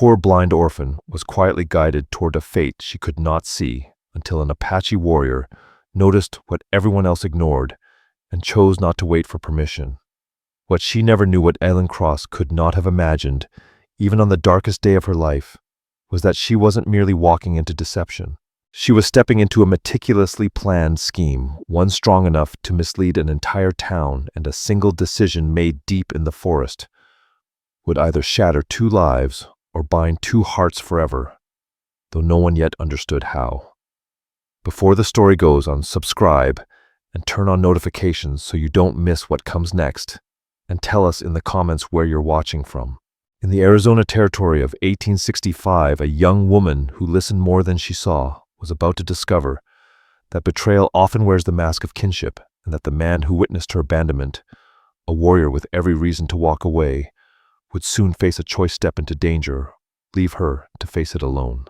poor blind orphan was quietly guided toward a fate she could not see until an Apache warrior noticed what everyone else ignored and chose not to wait for permission. What she never knew, what Ellen Cross could not have imagined, even on the darkest day of her life, was that she wasn't merely walking into deception. She was stepping into a meticulously planned scheme, one strong enough to mislead an entire town, and a single decision made deep in the forest would either shatter 2 lives or bind 2 hearts forever, though no one yet understood how. Before the story goes on, subscribe and turn on notifications so you don't miss what comes next, and tell us in the comments where you're watching from. In the Arizona Territory of 1865, a young woman who listened more than she saw was about to discover that betrayal often wears the mask of kinship, and that the man who witnessed her abandonment, a warrior with every reason to walk away, would soon face a choice step into danger, leave her to face it alone.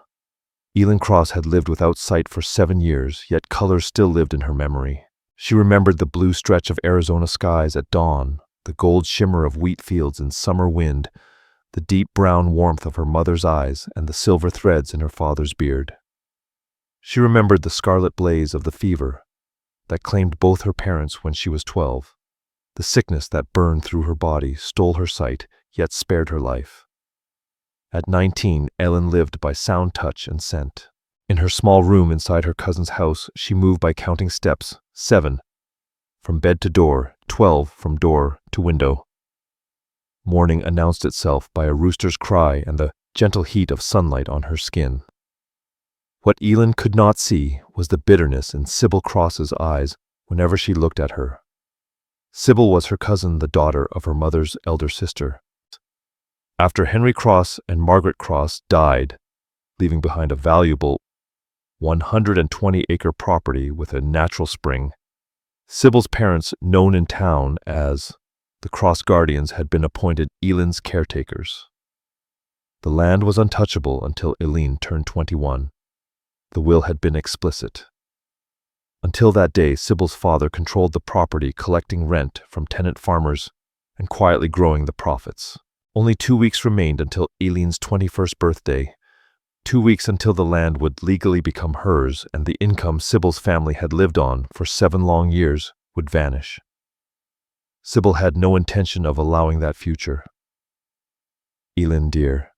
Ellen Cross had lived without sight for 7 years, yet colors still lived in her memory. She remembered the blue stretch of Arizona skies at dawn, the gold shimmer of wheat fields in summer wind, the deep brown warmth of her mother's eyes, and the silver threads in her father's beard. She remembered the scarlet blaze of the fever that claimed both her parents when she was 12. The sickness that burned through her body stole her sight, yet spared her life. At 19, Ellen lived by sound, touch, and scent. In her small room inside her cousin's house, she moved by counting steps, 7, from bed to door, 12 from door to window. Morning announced itself by a rooster's cry and the gentle heat of sunlight on her skin. What Ellen could not see was the bitterness in Sybil Cross's eyes whenever she looked at her. Sybil was her cousin, the daughter of her mother's elder sister. After Henry Cross and Margaret Cross died, leaving behind a valuable 120-acre property with a natural spring, Sybil's parents, known in town as the Cross Guardians, had been appointed Ellen's caretakers. The land was untouchable until Ellen turned 21. The will had been explicit. Until that day, Sybil's father controlled the property, collecting rent from tenant farmers and quietly growing the profits. Only 2 weeks remained until Ellen's 21st birthday, 2 weeks until the land would legally become hers, and the income Sybil's family had lived on for 7 long years would vanish. Sybil had no intention of allowing that future. "Ellen, dear,"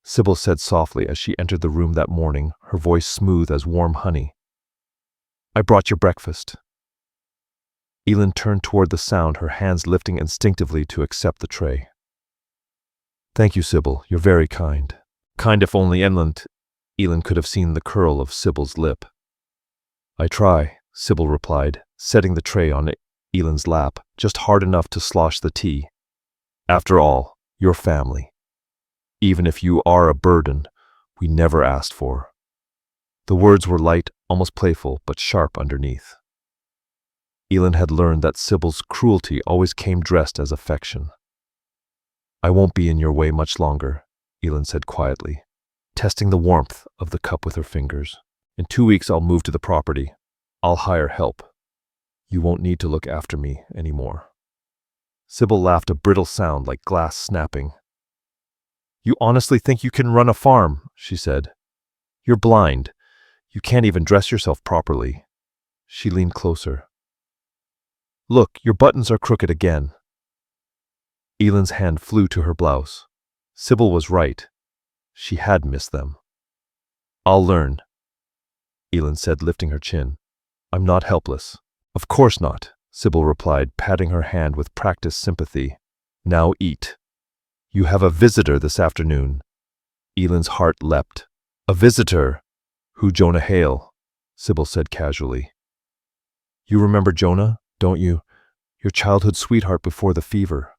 Sybil said softly as she entered the room that morning, her voice smooth as warm honey. "I brought your breakfast." Ellen turned toward the sound, her hands lifting instinctively to accept the tray. "Thank you, Sybil. You're very kind." Kind if only Ellen could have seen the curl of Sybil's lip. "I try," Sybil replied, setting the tray on Ellen's lap, just hard enough to slosh the tea. "After all, your family. Even if you are a burden we never asked for." The words were light, almost playful, but sharp underneath. Ellen had learned that Sybil's cruelty always came dressed as affection. "I won't be in your way much longer," Ellen said quietly, testing the warmth of the cup with her fingers. "In 2 weeks I'll move to the property. I'll hire help. You won't need to look after me anymore." Sybil laughed, a brittle sound like glass snapping. "You honestly think you can run a farm?" she said. "You're blind. You can't even dress yourself properly." She leaned closer. "Look, your buttons are crooked again." Ellen's hand flew to her blouse. Sybil was right. She had missed them. "I'll learn," Ellen said, lifting her chin. "I'm not helpless." "Of course not," Sybil replied, patting her hand with practiced sympathy. "Now eat. You have a visitor this afternoon." Ellen's heart leapt. "A visitor? Who, Jonah Hale?" Sybil said casually. "You remember Jonah, don't you? Your childhood sweetheart before the fever."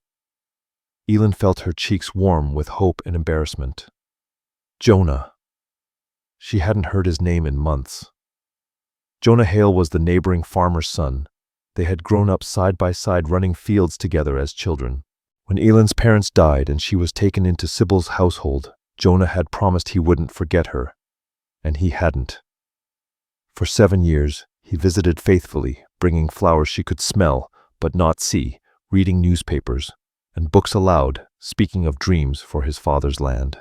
Ellen felt her cheeks warm with hope and embarrassment. Jonah. She hadn't heard his name in months. Jonah Hale was the neighboring farmer's son. They had grown up side by side, running fields together as children. When Ellen's parents died and she was taken into Sybil's household, Jonah had promised he wouldn't forget her, and he hadn't. For 7 years, he visited faithfully, bringing flowers she could smell but not see, reading newspapers, and books aloud, speaking of dreams for his father's land.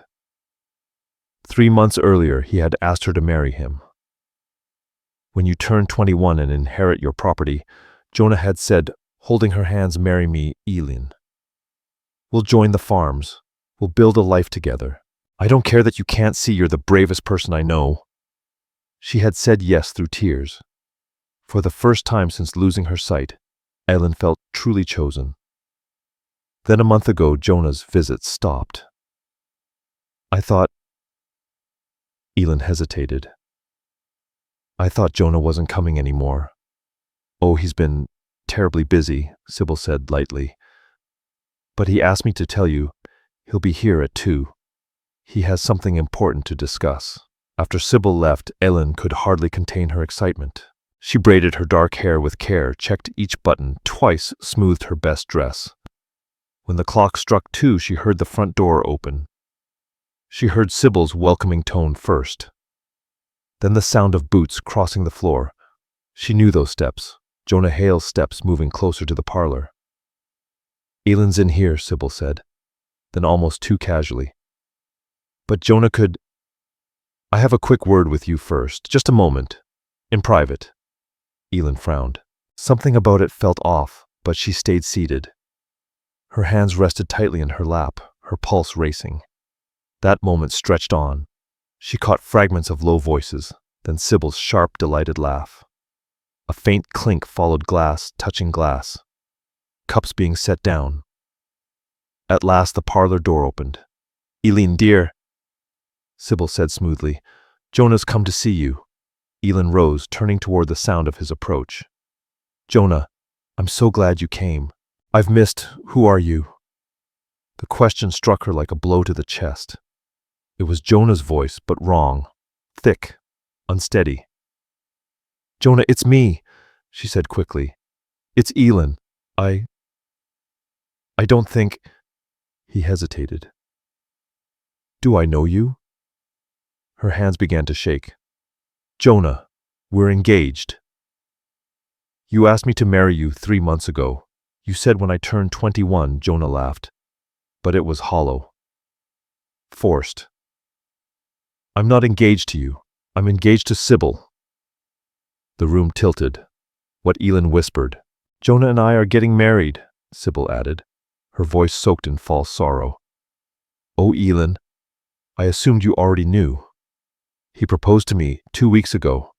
3 months earlier, he had asked her to marry him. When you turn 21 and inherit your property, Jonah had said, holding her hands, marry me, Elin. We'll join the farms. We'll build a life together. I don't care that you can't see you're the bravest person I know. She had said yes through tears. For the first time since losing her sight, Elin felt truly chosen. Then a month ago, Jonah's visits stopped. I thought... Elin hesitated. I thought Jonah wasn't coming anymore. Oh, he's been terribly busy, Sybil said lightly. But he asked me to tell you, he'll be here at 2. He has something important to discuss. After Sybil left, Elin could hardly contain her excitement. She braided her dark hair with care, checked each button, twice smoothed her best dress. When the clock struck 2, she heard the front door open. She heard Sybil's welcoming tone first. Then the sound of boots crossing the floor. She knew those steps, Jonah Hale's steps moving closer to the parlor. Elin's in here, Sybil said, then almost too casually. But Jonah could... I have a quick word with you first, just a moment, in private. Elin frowned. Something about it felt off, but she stayed seated. Her hands rested tightly in her lap, her pulse racing. That moment stretched on. She caught fragments of low voices, then Sybil's sharp, delighted laugh. A faint clink followed glass touching glass, cups being set down. At last the parlor door opened. Elin, dear, Sybil said smoothly, Jonah's come to see you. Elin rose, turning toward the sound of his approach. Jonah, I'm so glad you came. I've missed... Who are you? The question struck her like a blow to the chest. It was Jonah's voice, but wrong, thick, unsteady. Jonah, it's me, she said quickly. It's Elin. I don't think... He hesitated. Do I know you? Her hands began to shake. Jonah, we're engaged. You asked me to marry you 3 months ago. You said when I turned 21, Jonah laughed. But it was hollow. Forced. I'm not engaged to you. I'm engaged to Sybil. The room tilted. What Elin whispered. Jonah and I are getting married, Sybil added, her voice soaked in false sorrow. Oh, Elin, I assumed you already knew. He proposed to me 2 weeks ago.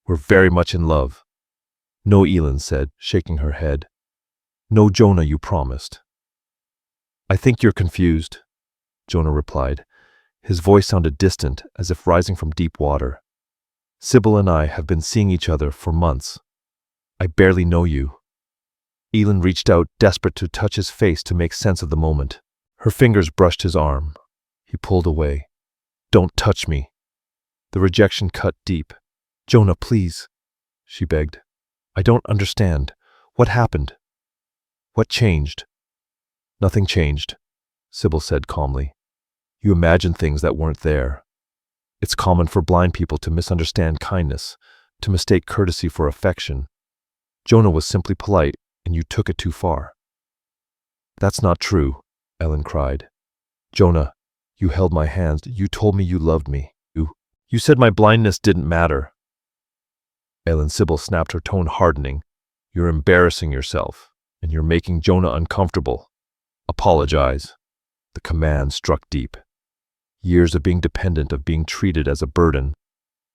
We're very much in love. No, Elin said, shaking her head. No, Jonah, you promised. I think you're confused, Jonah replied. His voice sounded distant, as if rising from deep water. Sybil and I have been seeing each other for months. I barely know you. Elin reached out, desperate to touch his face to make sense of the moment. Her fingers brushed his arm. He pulled away. Don't touch me. The rejection cut deep. Jonah, please, she begged. I don't understand. What happened? What changed? Nothing changed, Sybil said calmly. You imagined things that weren't there. It's common for blind people to misunderstand kindness, to mistake courtesy for affection. Jonah was simply polite, and you took it too far. That's not true, Elin cried. Jonah, you held my hands. You told me you loved me. You said my blindness didn't matter. Elin, Sybil snapped, her tone hardening. You're embarrassing yourself, and you're making Jonah uncomfortable. Apologize. The command struck deep. Years of being dependent, of being treated as a burden,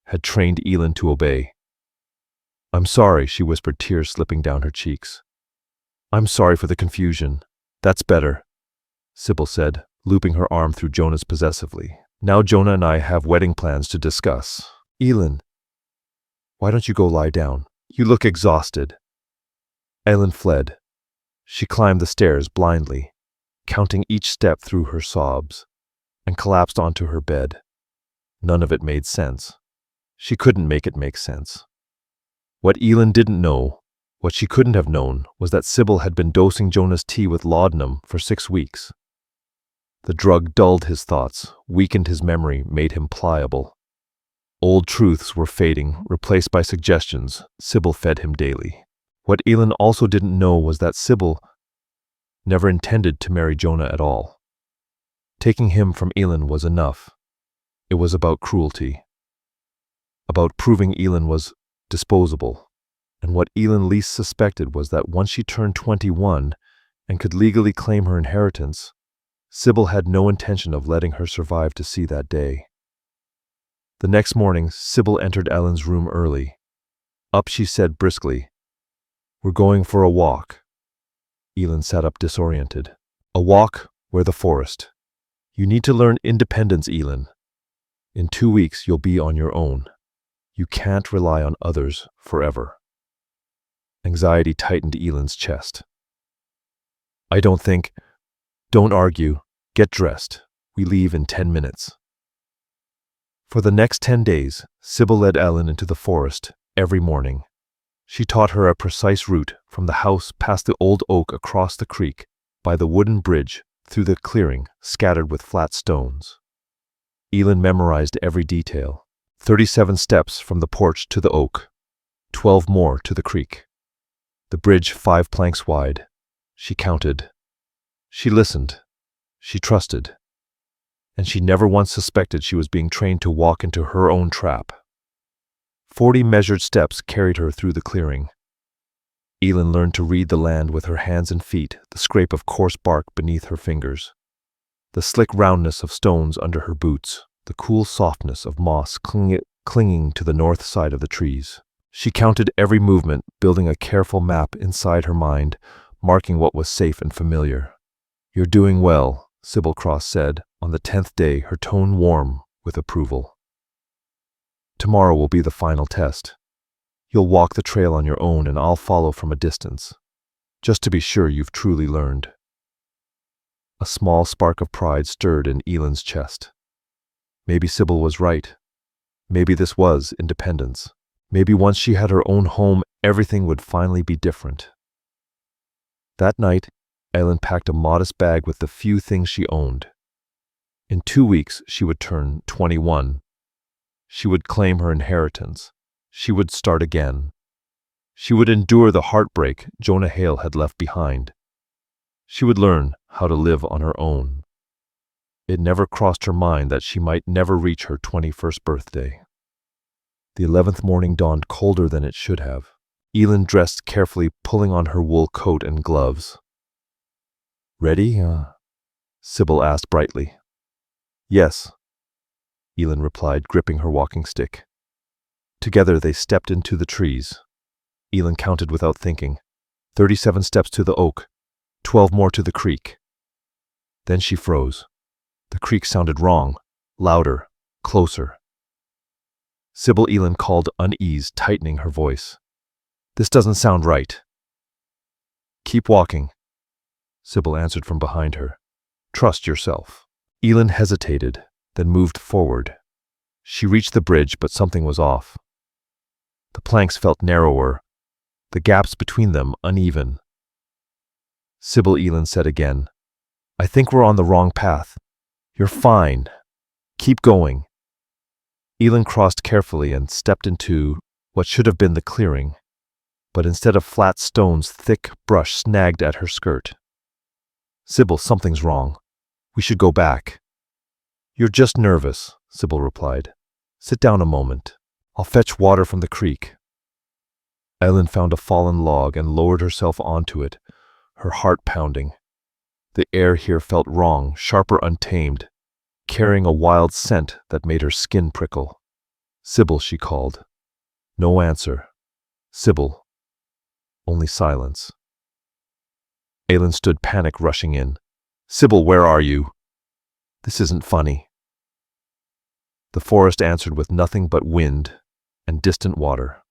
had trained Elin to obey. I'm sorry, she whispered, tears slipping down her cheeks. I'm sorry for the confusion. That's better, Sybil said, looping her arm through Jonah's possessively. Now Jonah and I have wedding plans to discuss. Elin, why don't you go lie down? You look exhausted. Elin fled. She climbed the stairs blindly, counting each step through her sobs, and collapsed onto her bed. None of it made sense. She couldn't make it make sense. What Elin didn't know, what she couldn't have known, was that Sybil had been dosing Jonah's tea with laudanum for 6 weeks. The drug dulled his thoughts, weakened his memory, made him pliable. Old truths were fading, replaced by suggestions Sybil fed him daily. What Elin also didn't know was that Sybil never intended to marry Jonah at all. Taking him from Elin was enough. It It was about cruelty, about proving Elin was disposable. And what Elin least suspected was that once she turned 21 and could legally claim her inheritance, Sybil had no intention of letting her survive to see that day. The next morning, Sybil entered Ellen's room early. Up, she said briskly, "We're going for a walk." Elin sat up disoriented. "A walk? Where? The forest? You need to learn independence, Elin. In 2 weeks, you'll be on your own. You can't rely on others forever." Anxiety tightened Elin's chest. Don't argue. Get dressed. We leave in 10 minutes. For the next 10 days, Sybil led Ellen into the forest every morning. She taught her a precise route from the house past the old oak across the creek, by the wooden bridge, through the clearing scattered with flat stones. Elin memorized every detail. 37 steps from the porch to the oak, 12 more to the creek. The bridge 5 planks wide. She counted. She listened. She trusted. And she never once suspected she was being trained to walk into her own trap. 40 measured steps carried her through the clearing. Elin learned to read the land with her hands and feet, the scrape of coarse bark beneath her fingers, the slick roundness of stones under her boots, the cool softness of moss clinging to the north side of the trees. She counted every movement, building a careful map inside her mind, marking what was safe and familiar. "You're doing well," Sybil Cross said, on the 10th day, her tone warm with approval. "Tomorrow will be the final test. You'll walk the trail on your own and I'll follow from a distance, just to be sure you've truly learned." A small spark of pride stirred in Elin's chest. Maybe Sybil was right. Maybe this was independence. Maybe once she had her own home, everything would finally be different. That night, Ellen packed a modest bag with the few things she owned. In 2 weeks, she would turn 21. She would claim her inheritance. She would start again. She would endure the heartbreak Jonah Hale had left behind. She would learn how to live on her own. It never crossed her mind that she might never reach her 21st birthday. The 11th morning dawned colder than it should have. Elin dressed carefully, pulling on her wool coat and gloves. "Ready?" Sybil asked brightly. "Yes," Elin replied, gripping her walking stick. Together they stepped into the trees. Elin counted without thinking. 37 steps to the oak, 12 more to the creek. Then she froze. The creek sounded wrong, louder, closer. Sybil, Elin called, unease tightening her voice. "This doesn't sound right." "Keep walking," Sybil answered from behind her. "Trust yourself." Elin hesitated, then moved forward. She reached the bridge, but something was off. The planks felt narrower, the gaps between them uneven. Sybil, Elin said again, "I think we're on the wrong path." "You're fine. Keep going." Elin crossed carefully and stepped into what should have been the clearing, but instead of flat stones, thick brush snagged at her skirt. "Sybil, something's wrong. We should go back." "You're just nervous," Sybil replied. "Sit down a moment. I'll fetch water from the creek." Elin found a fallen log and lowered herself onto it, her heart pounding. The air here felt wrong, sharper, untamed, carrying a wild scent that made her skin prickle. "Sybil," she called. No answer. "Sybil." Only silence. Elin stood, panic rushing in. "Sybil, where are you? This isn't funny." The forest answered with nothing but wind and distant water.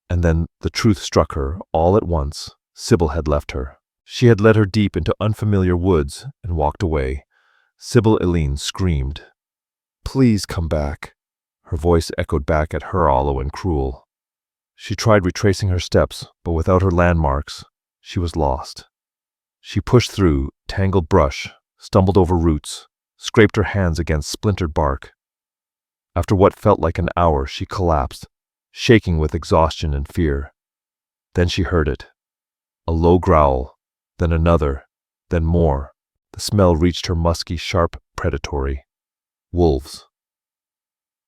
And then the truth struck her all at once. Sybil had left her. She had led her deep into unfamiliar woods and walked away. Sybil, Elin screamed. "Please come back." Her voice echoed back at her, hollow and cruel. She tried retracing her steps, but without her landmarks, she was lost. She pushed through tangled brush, stumbled over roots, scraped her hands against splintered bark. After what felt like an hour, she collapsed, shaking with exhaustion and fear. Then she heard it. A low growl, then another, then more. The smell reached her musky, sharp, predatory. Wolves.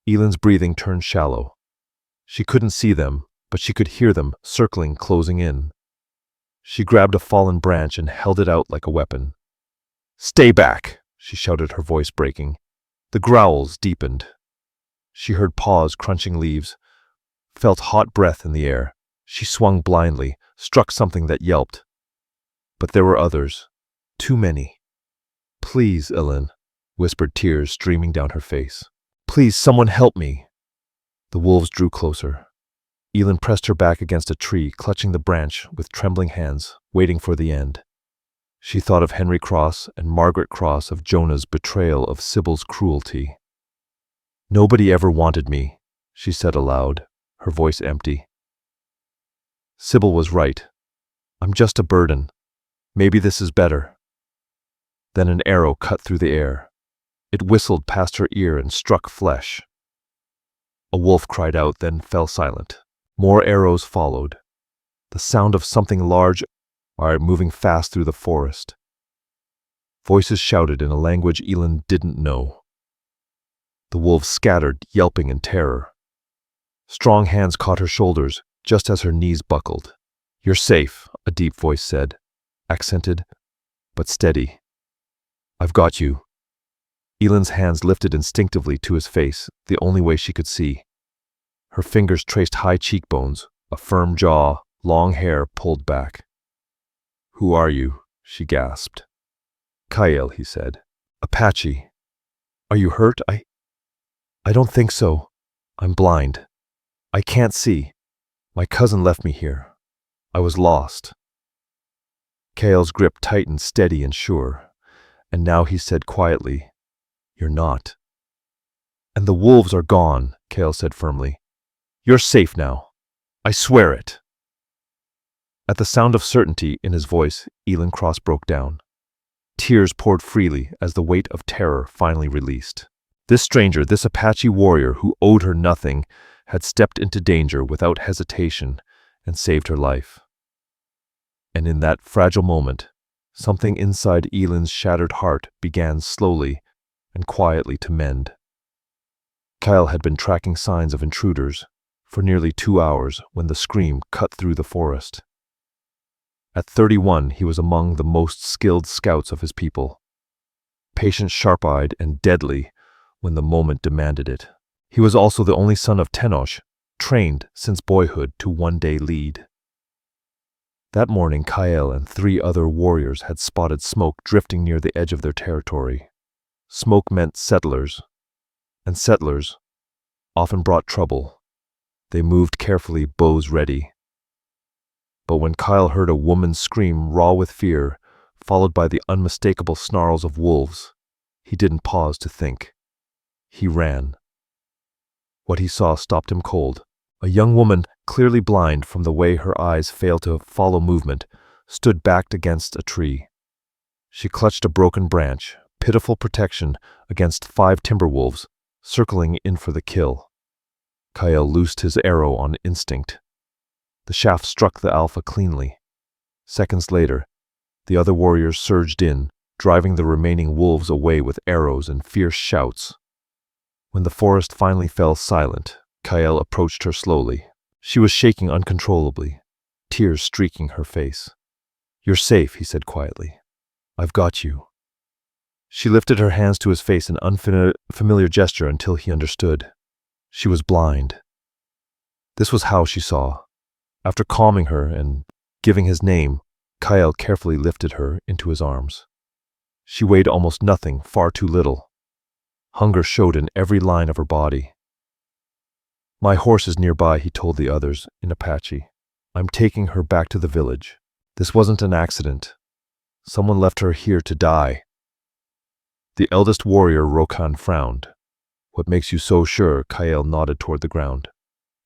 Elin's breathing turned shallow. She couldn't see them, but she could hear them circling, closing in. She grabbed a fallen branch and held it out like a weapon. "Stay back!" she shouted, her voice breaking. The growls deepened. She heard paws crunching leaves, felt hot breath in the air. She swung blindly, struck something that yelped. But there were others. Too many. "Please, Elin," whispered, tears streaming down her face. "Please, someone help me." The wolves drew closer. Elin pressed her back against a tree, clutching the branch with trembling hands, waiting for the end. She thought of Henry Cross and Margaret Cross, of Jonah's betrayal, of Sybil's cruelty. "Nobody ever wanted me," she said aloud, her voice empty. Sybil was right. "I'm just a burden. Maybe this is better." Then an arrow cut through the air. It whistled past her ear and struck flesh. A wolf cried out, then fell silent. More arrows followed. The sound of something large moving fast through the forest. Voices shouted in a language Elin didn't know. The wolves scattered, yelping in terror. Strong hands caught her shoulders, just as her knees buckled. "You're safe," a deep voice said, accented, but steady. "I've got you." Elin's hands lifted instinctively to his face, the only way she could see. Her fingers traced high cheekbones, a firm jaw, long hair pulled back. "Who are you?" she gasped. "Kyle," he said. "Apache. Are you hurt?" I don't think so. I'm blind. I can't see. My cousin left me here. I was lost." Kyle's grip tightened, steady and sure, and now he said quietly, "You're not." "And the wolves are gone," Kyle said firmly. "You're safe now. I swear it." At the sound of certainty in his voice, Elin Cross broke down. Tears poured freely as the weight of terror finally released. This stranger, this Apache warrior who owed her nothing, had stepped into danger without hesitation and saved her life. And in that fragile moment, something inside Elin's shattered heart began slowly and quietly to mend. Kyle had been tracking signs of intruders for nearly 2 hours when the scream cut through the forest. At 31, he was among the most skilled scouts of his people, patient, sharp-eyed, and deadly when the moment demanded it. He was also the only son of Tenoch, trained since boyhood to one day lead. That morning, Kyle and 3 other warriors had spotted smoke drifting near the edge of their territory. Smoke meant settlers, and settlers often brought trouble. They moved carefully, bows ready. But when Kyle heard a woman scream, raw with fear, followed by the unmistakable snarls of wolves, he didn't pause to think. He ran. What he saw stopped him cold. A young woman, clearly blind from the way her eyes failed to follow movement, stood backed against a tree. She clutched a broken branch, pitiful protection against 5 timber wolves, circling in for the kill. Kyle loosed his arrow on instinct. The shaft struck the alpha cleanly. Seconds later, the other warriors surged in, driving the remaining wolves away with arrows and fierce shouts. When the forest finally fell silent, Kyle approached her slowly. She was shaking uncontrollably, tears streaking her face. "You're safe," he said quietly. "I've got you." She lifted her hands to his face, an unfamiliar gesture, until he understood. She was blind. This was how she saw. After calming her and giving his name, Kyle carefully lifted her into his arms. She weighed almost nothing, far too little. Hunger showed in every line of her body. "My horse is nearby," he told the others in Apache. "I'm taking her back to the village. This wasn't an accident. Someone left her here to die." The eldest warrior, Orphan, frowned. "What makes you so sure?" Kyle nodded toward the ground.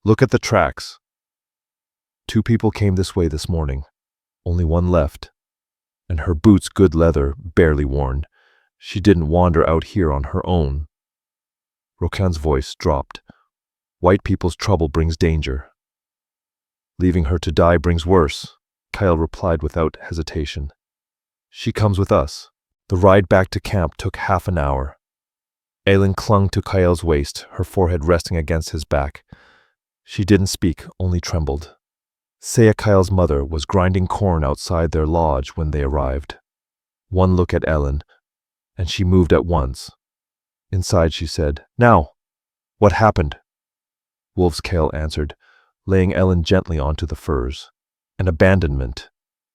"Look at the tracks. 2 people came this way this morning. Only one left. And her boots, good leather, barely worn. She didn't wander out here on her own." Rokan's voice dropped. "White people's trouble brings danger. Leaving her to die brings worse," Kyle replied without hesitation. "She comes with us." The ride back to camp took half an hour. Aylin clung to Kayel's waist, her forehead resting against his back. She didn't speak, only trembled. Saya, Kayel's mother, was grinding corn outside their lodge when they arrived. One look at Aylin, and she moved at once. Inside she said, "Now, what happened?" Wolves, Kayel answered, laying Aylin gently onto the furs. "An abandonment.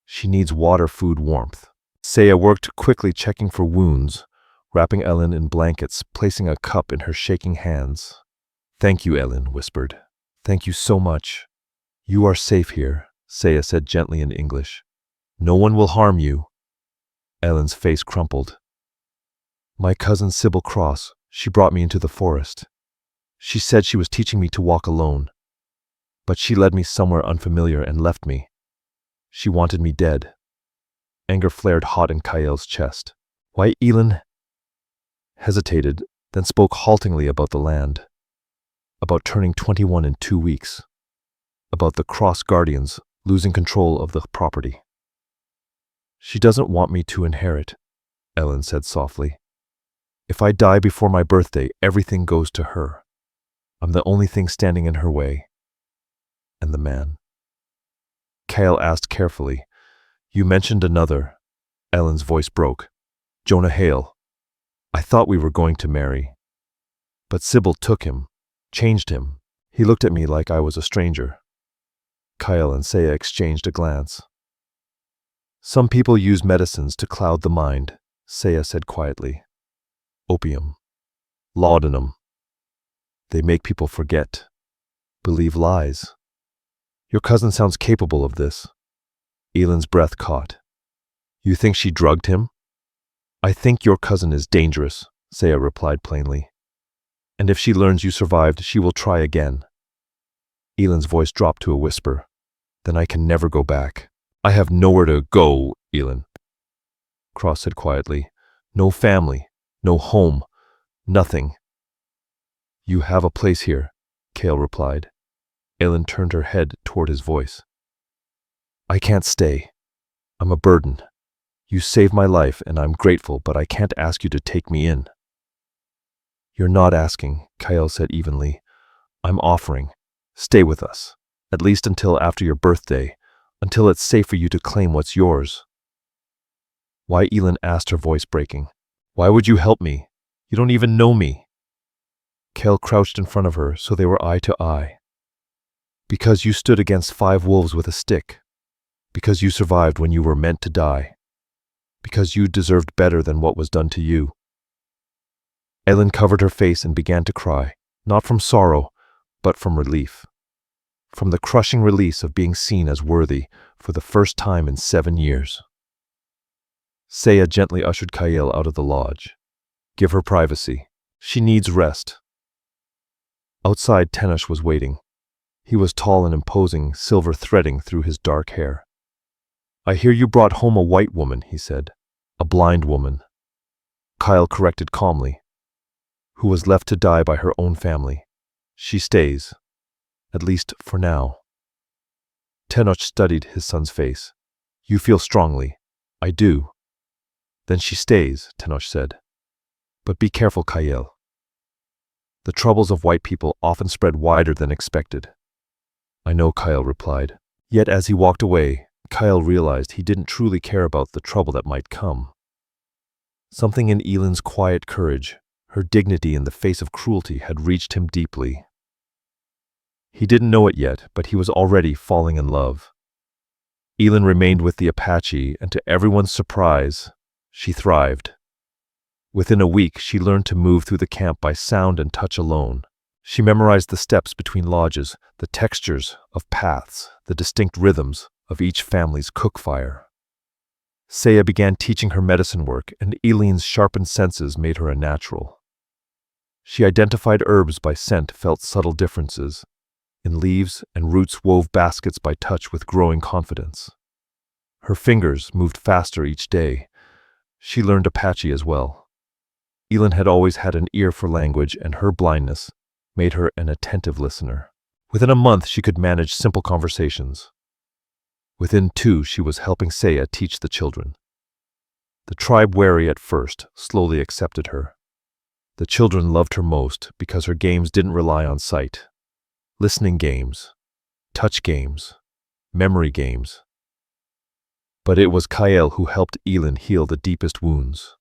She needs water, food, warmth." Saya worked quickly, checking for wounds, wrapping Aylin in blankets, placing a cup in her shaking hands. "Thank you," Aylin whispered. "Thank you so much. You are safe here," Saya said gently in English. "No one will harm you." Aylin's face crumpled. "My cousin Sybil Cross, she brought me into the forest. She said she was teaching me to walk alone. But she led me somewhere unfamiliar and left me. She wanted me dead." Anger flared hot in Kayel's chest. Why, Aylin hesitated, then spoke haltingly about the land. About turning 21 in 2 weeks. About the Cross Guardians losing control of the property. "She doesn't want me to inherit," Aylin said softly. "If I die before my birthday, everything goes to her. I'm the only thing standing in her way." "And the man?" Kayel asked carefully. "You mentioned another." Aylin's voice broke. "Jonah Hale. I thought we were going to marry. But Sybil took him, changed him. He looked at me like I was a stranger." Kayel and Saya exchanged a glance. "Some people use medicines to cloud the mind," Saya said quietly. "Opium. Laudanum. They make people forget, believe lies. Your cousin sounds capable of this." Aylin's breath caught. "You think she drugged him?" "I think your cousin is dangerous," Saya replied plainly. "And if she learns you survived, she will try again." Aylin's voice dropped to a whisper. "Then I can never go back." "I have nowhere to go, Aylin," Cross said quietly. "No family, no home, nothing." "You have a place here," Kayel replied. Aylin turned her head toward his voice. "I can't stay. I'm a burden. You saved my life and I'm grateful, but I can't ask you to take me in." "You're not asking," Kayel said evenly. "I'm offering. Stay with us, at least until after your birthday, until it's safe for you to claim what's yours." "Why?" Aylin asked, her voice breaking. "Why would you help me? You don't even know me." Kayel crouched in front of her so they were eye to eye. "Because you stood against 5 wolves with a stick. Because you survived when you were meant to die. Because you deserved better than what was done to you." Aylin covered her face and began to cry, not from sorrow, but from relief. From the crushing release of being seen as worthy for the first time in 7 years. Saya gently ushered Kayel out of the lodge. "Give her privacy. She needs rest." Outside, Tenoch was waiting. He was tall and imposing, silver threading through his dark hair. "I hear you brought home a white woman," he said. "A blind woman." Kayel corrected calmly. "Who was left to die by her own family. She stays. At least for now." Tenoch studied his son's face. "You feel strongly." "I do." "Then she stays," Tenoch said. "But be careful, Kayel. The troubles of white people often spread wider than expected." "I know," Kayel replied. Yet as he walked away, Kayel realized he didn't truly care about the trouble that might come. Something in Aylin's quiet courage, her dignity in the face of cruelty, had reached him deeply. He didn't know it yet, but he was already falling in love. Aylin remained with the Apache, and to everyone's surprise, she thrived. Within a week, she learned to move through the camp by sound and touch alone. She memorized the steps between lodges, the textures of paths, the distinct rhythms of each family's cook fire. Saya began teaching her medicine work, and Aylin's sharpened senses made her a natural. She identified herbs by scent, felt subtle differences in leaves and roots, wove baskets by touch with growing confidence. Her fingers moved faster each day. She learned Apache as well. Aylin had always had an ear for language, and her blindness made her an attentive listener. Within a month, she could manage simple conversations. Within 2, she was helping Saya teach the children. The tribe, wary at first, slowly accepted her. The children loved her most because her games didn't rely on sight. Listening games, touch games, memory games. But it was Kyle who helped Elin heal the deepest wounds.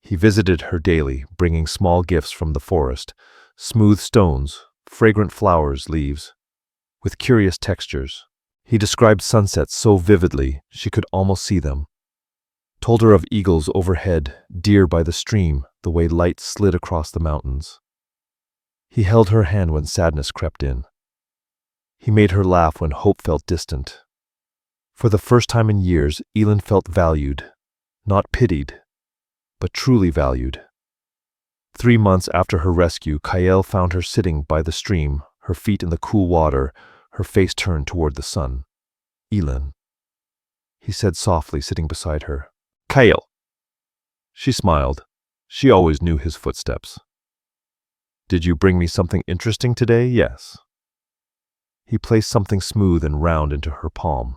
He visited her daily, bringing small gifts from the forest, smooth stones, fragrant flowers, leaves, with curious textures. He described sunsets so vividly she could almost see them. Told her of eagles overhead, deer by the stream, the way light slid across the mountains. He held her hand when sadness crept in. He made her laugh when hope felt distant. For the first time in years, Elin felt valued, not pitied, but truly valued. 3 months after her rescue, Kyle found her sitting by the stream, her feet in the cool water, her face turned toward the sun. "Elin," he said softly, sitting beside her. "Kyle." She smiled. She always knew his footsteps. "Did you bring me something interesting today?" "Yes." He placed something smooth and round into her palm.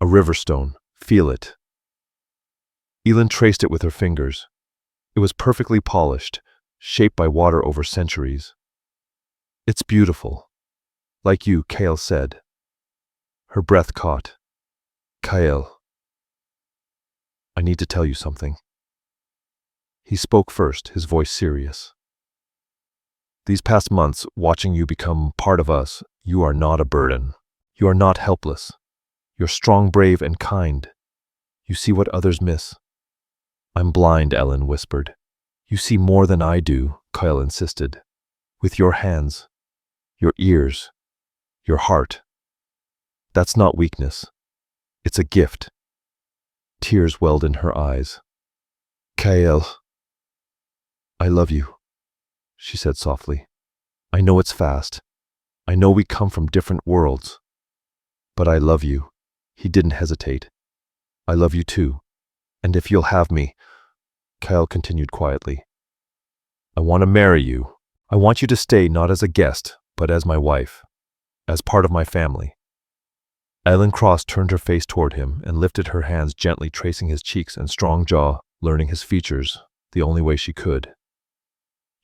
"A river stone. Feel it." Elin traced it with her fingers. It was perfectly polished, shaped by water over centuries. "It's beautiful. Like you," Kyle said. Her breath caught. "Kyle, I need to tell you something." He spoke first, his voice serious. "These past months, watching you become part of us, you are not a burden. You are not helpless. You're strong, brave, and kind. You see what others miss." "I'm blind," Ellen whispered. "You see more than I do," Kyle insisted. "With your hands, your ears, your heart. That's not weakness. It's a gift." Tears welled in her eyes. "Kyle, I love you," she said softly. "I know it's fast. I know we come from different worlds. But I love you." He didn't hesitate. "I love you too. And if you'll have me," Kyle continued quietly, "I want to marry you. I want you to stay not as a guest, but as my wife, as part of my family." Ellen Cross turned her face toward him and lifted her hands, gently tracing his cheeks and strong jaw, learning his features, the only way she could.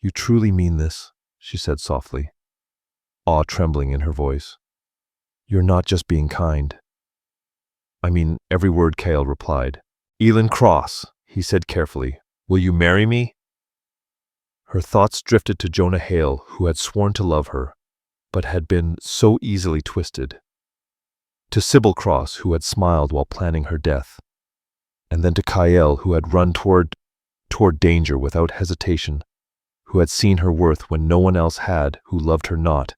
"You truly mean this?" she said softly, awe trembling in her voice. "You're not just being kind." "I mean every word," Kyle replied. "Elin Cross," he said carefully, "will you marry me?" Her thoughts drifted to Jonah Hale, who had sworn to love her, but had been so easily twisted. To Sybil Cross, who had smiled while planning her death. And then to Kyle, who had run toward danger without hesitation, who had seen her worth when no one else had, who loved her not,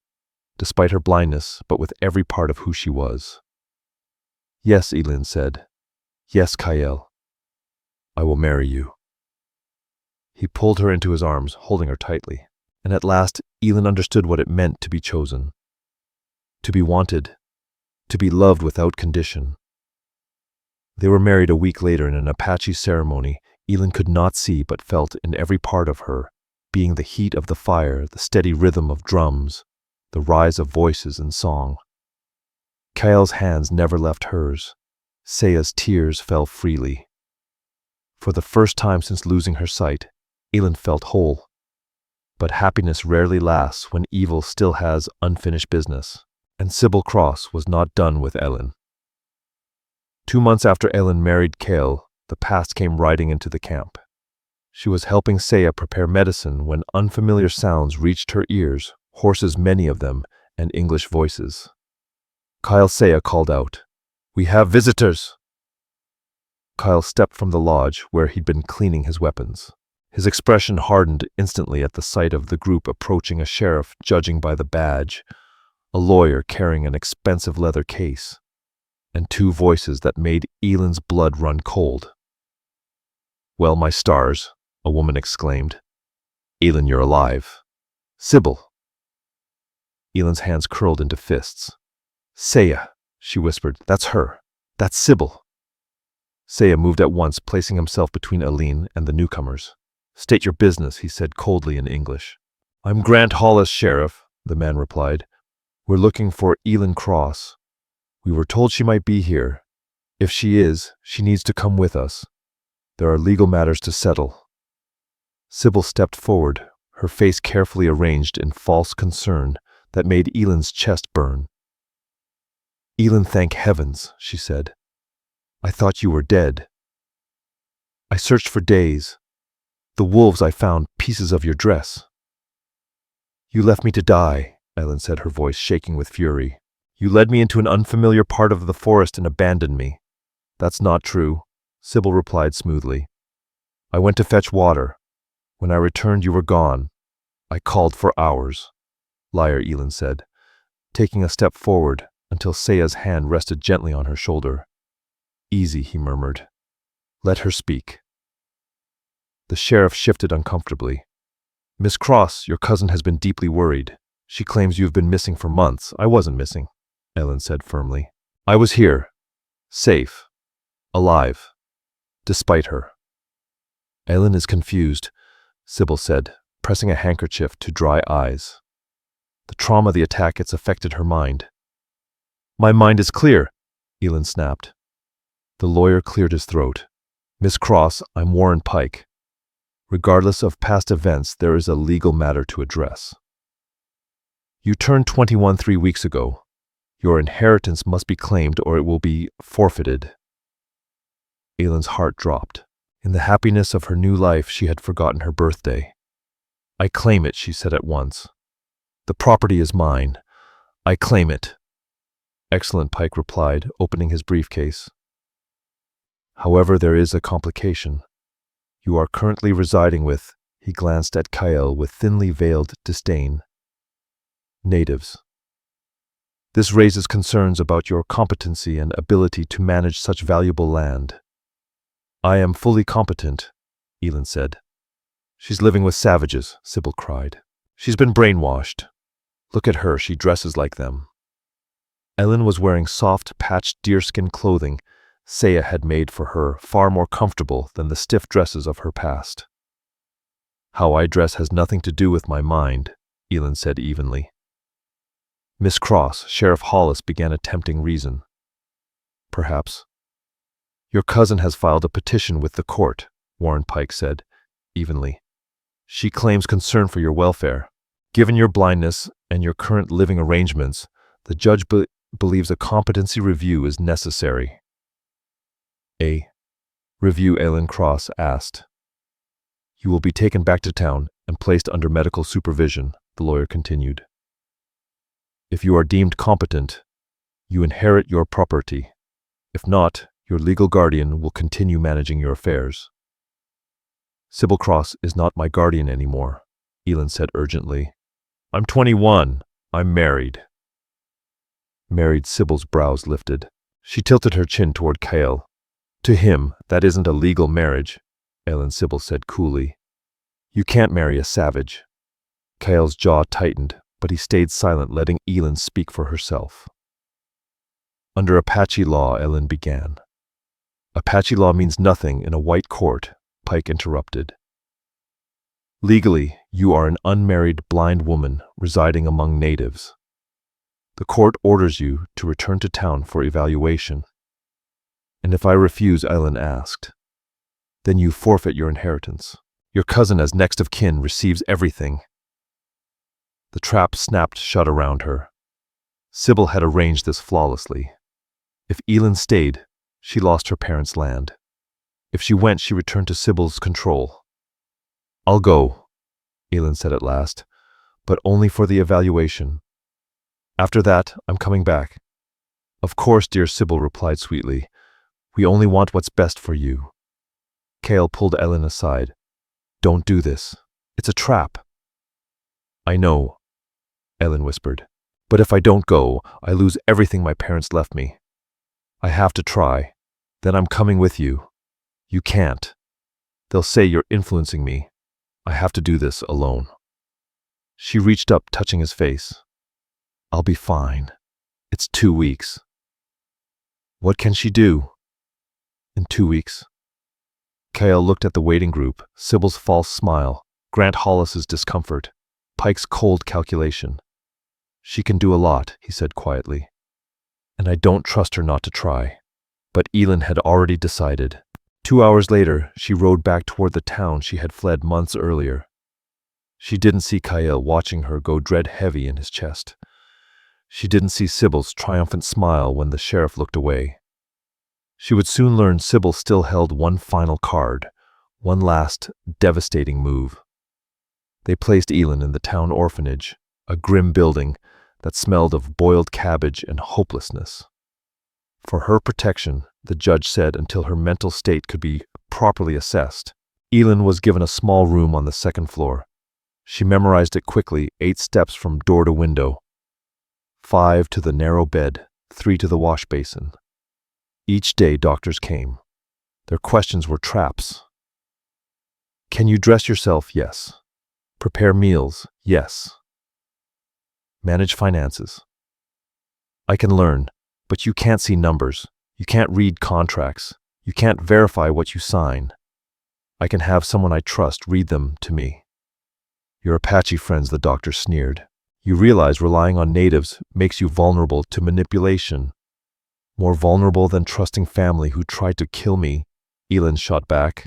despite her blindness, but with every part of who she was. "Yes," Elin said. "Yes, Kyle. I will marry you." He pulled her into his arms, holding her tightly. And at last, Elin understood what it meant to be chosen. To be wanted. To be loved without condition. They were married a week later in an Apache ceremony Elin could not see but felt in every part of her, being the heat of the fire, the steady rhythm of drums, the rise of voices and song. Kyle's hands never left hers. Saya's tears fell freely. For the first time since losing her sight, Elin felt whole. But happiness rarely lasts when evil still has unfinished business, and Sybil Cross was not done with Ellen. 2 months after Ellen married Kale, the past came riding into the camp. She was helping Saya prepare medicine when unfamiliar sounds reached her ears, horses many of them, and English voices. Kyle Saya called out, "We have visitors!" Kyle stepped from the lodge where he'd been cleaning his weapons. His expression hardened instantly at the sight of the group approaching, a sheriff judging by the badge, a lawyer carrying an expensive leather case, and 2 voices that made Elin's blood run cold. "Well, my stars," a woman exclaimed. "Elin, you're alive." "Sybil." Elin's hands curled into fists. "Saya," she whispered. "That's her. That's Sybil." Saya moved at once, placing himself between Elin and the newcomers. "State your business," he said coldly in English. "I'm Grant Hollis, Sheriff," the man replied. "We're looking for Elin Cross. We were told she might be here. If she is, she needs to come with us. There are legal matters to settle." Sybil stepped forward, her face carefully arranged in false concern that made Elend's chest burn. "Elend, thank heavens," she said. "I thought you were dead. I searched for days. The wolves I found pieces of your dress." "You left me to die," Elend said, her voice shaking with fury. "You led me into an unfamiliar part of the forest and abandoned me." "That's not true," Sybil replied smoothly. "I went to fetch water. When I returned, you were gone. I called for hours." "Liar," Elend said, taking a step forward until Saya's hand rested gently on her shoulder. "Easy," he murmured. "Let her speak." The sheriff shifted uncomfortably. "Miss Cross, your cousin has been deeply worried. She claims you have been missing for months." "I wasn't missing," Elend said firmly. "I was here, safe, alive, despite her." "Elend is confused," Sybil said, pressing a handkerchief to dry eyes. "The trauma of the attack, it's affected her mind." "My mind is clear," Elend snapped. The lawyer cleared his throat. "Miss Cross, I'm Warren Pike. Regardless of past events, there is a legal matter to address. You turned 21 3 weeks ago. Your inheritance must be claimed or it will be forfeited." Elend's heart dropped. In the happiness of her new life, she had forgotten her birthday. "I claim it," she said at once. "The property is mine. I claim it." "Excellent," Pike replied, opening his briefcase. "However, there is a complication. You are currently residing with," he glanced at Kyle with thinly veiled disdain, "natives. This raises concerns about your competency and ability to manage such valuable land." "I am fully competent," Elend said. "She's living with savages," Sybil cried. "She's been brainwashed. Look at her, she dresses like them." Elend was wearing soft, patched deerskin clothing Saya had made for her, far more comfortable than the stiff dresses of her past. "How I dress has nothing to do with my mind," Elend said evenly. "Miss Cross," Sheriff Hollis began attempting reason. "Perhaps." "Your cousin has filed a petition with the court," Warren Pike said evenly. "She claims concern for your welfare. Given your blindness and your current living arrangements, the judge believes a competency review is necessary." "A review?" Elend Cross asked. "You will be taken back to town and placed under medical supervision," the lawyer continued. "If you are deemed competent, you inherit your property. If not, your legal guardian will continue managing your affairs." "Sybil Cross is not my guardian anymore," Elend said urgently. "I'm 21. I'm married." "Married?" Sybil's brows lifted. She tilted her chin toward Kyle. "To him, that isn't a legal marriage," Sybil said coolly. "You can't marry a savage." Kyle's jaw tightened, but he stayed silent, letting Elend speak for herself. "Under Apache law," Elend began. "Apache law means nothing in a white court," Pike interrupted. "Legally, you are an unmarried blind woman residing among natives. The court orders you to return to town for evaluation. And if I refuse," Elend asked, "then you forfeit your inheritance. Your cousin as next of kin receives everything." The trap snapped shut around her. Sybil had arranged this flawlessly. If Elend stayed, she lost her parents' land. If she went, she returned to Sybil's control. "I'll go," Elend said at last, "but only for the evaluation. After that, I'm coming back." "Of course, dear," Sybil replied sweetly. "We only want what's best for you." Kale pulled Elend aside. "Don't do this. It's a trap." "I know," Elend whispered. "But if I don't go, I lose everything my parents left me. I have to try. Then I'm coming with you. You can't. They'll say you're influencing me. I have to do this alone." She reached up, touching his face. "I'll be fine. It's 2 weeks." What can she do? In 2 weeks. Kale looked at the waiting group, Sybil's false smile, Grant Hollis's discomfort, Pike's cold calculation. "She can do a lot," he said quietly. "And I don't trust her not to try." But Elend had already decided. 2 hours later, she rode back toward the town she had fled months earlier. She didn't see Kyle watching her go dread heavy in his chest. She didn't see Sybil's triumphant smile when the sheriff looked away. She would soon learn Sybil still held one final card, one last devastating move. They placed Elin in the town orphanage, a grim building that smelled of boiled cabbage and hopelessness. For her protection, the judge said, until her mental state could be properly assessed, Elin was given a small room on the second floor. She memorized it quickly, 8 steps from door to window, 5 to the narrow bed, 3 to the wash basin. Each day doctors came. Their questions were traps. Can you dress yourself? Yes. Prepare meals? Yes. Manage finances? I can learn, but you can't see numbers. You can't read contracts. You can't verify what you sign. I can have someone I trust read them to me. Your Apache friends, the doctor sneered. You realize relying on natives makes you vulnerable to manipulation. More vulnerable than trusting family who tried to kill me, Elin shot back.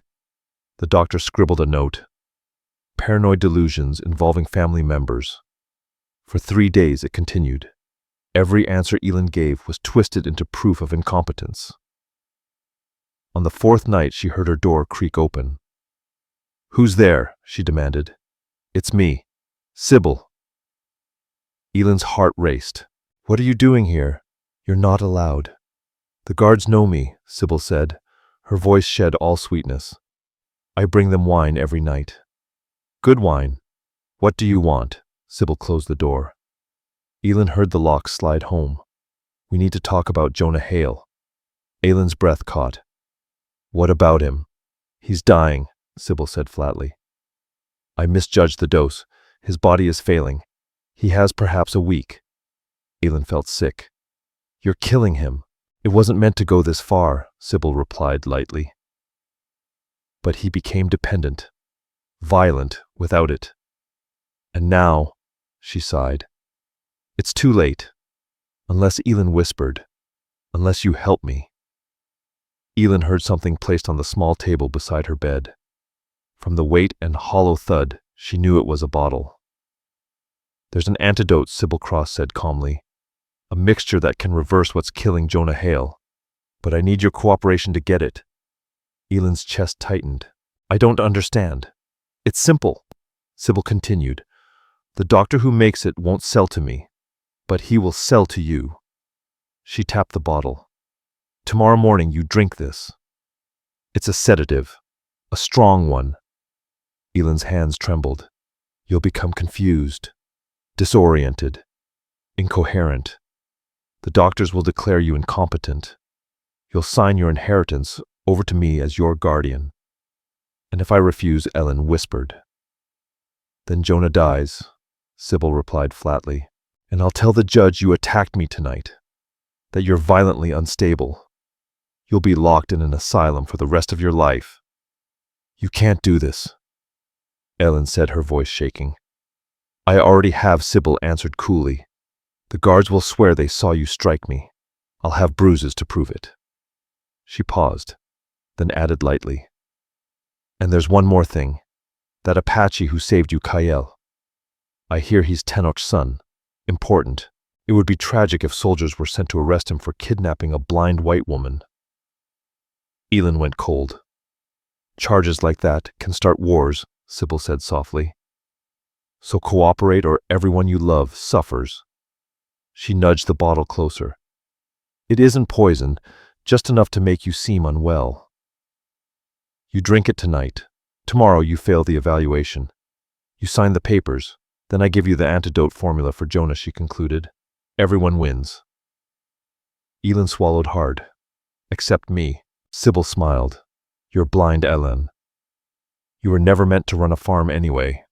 The doctor scribbled a note. Paranoid delusions involving family members. For 3 days it continued. Every answer Elin gave was twisted into proof of incompetence. On the 4th night, she heard her door creak open. Who's there? She demanded. It's me, Sybil. Elin's heart raced. What are you doing here? You're not allowed. The guards know me, Sybil said. Her voice shed all sweetness. I bring them wine every night. Good wine. What do you want? Sybil closed the door. Elin heard the lock slide home. We need to talk about Jonah Hale. Elin's breath caught. What about him? He's dying, Sybil said flatly. I misjudged the dose. His body is failing. He has perhaps a week. Elin felt sick. You're killing him. It wasn't meant to go this far, Sybil replied lightly. But he became dependent, violent without it. And now, she sighed, it's too late. Unless Elin whispered, unless you help me. Elin heard something placed on the small table beside her bed. From the weight and hollow thud, she knew it was a bottle. There's an antidote, Sybil Cross said calmly. A mixture that can reverse what's killing Jonah Hale. But I need your cooperation to get it. Elin's chest tightened. I don't understand. It's simple, Sybil continued. The doctor who makes it won't sell to me, but he will sell to you. She tapped the bottle. Tomorrow morning you drink this. It's a sedative, a strong one. Elin's hands trembled. You'll become confused, disoriented, incoherent. The doctors will declare you incompetent. You'll sign your inheritance over to me as your guardian. And if I refuse, Elin whispered. Then Jonah dies, Sybil replied flatly. And I'll tell the judge you attacked me tonight, that you're violently unstable. You'll be locked in an asylum for the rest of your life. You can't do this, Elin said, her voice shaking. I already have, Sybil answered coolly. The guards will swear they saw you strike me. I'll have bruises to prove it. She paused, then added lightly. And there's one more thing. That Apache who saved you, Kyle. I hear he's Tenoch's son. Important. It would be tragic if soldiers were sent to arrest him for kidnapping a blind white woman. Elin went cold. Charges like that can start wars, Sybil said softly. So cooperate or everyone you love suffers. She nudged the bottle closer. It isn't poison, just enough to make you seem unwell. You drink it tonight. Tomorrow you fail the evaluation. You sign the papers. Then I give you the antidote formula for Jonah, she concluded. Everyone wins. Elin swallowed hard. Except me. Sybil smiled. You're blind, Elin. You were never meant to run a farm anyway.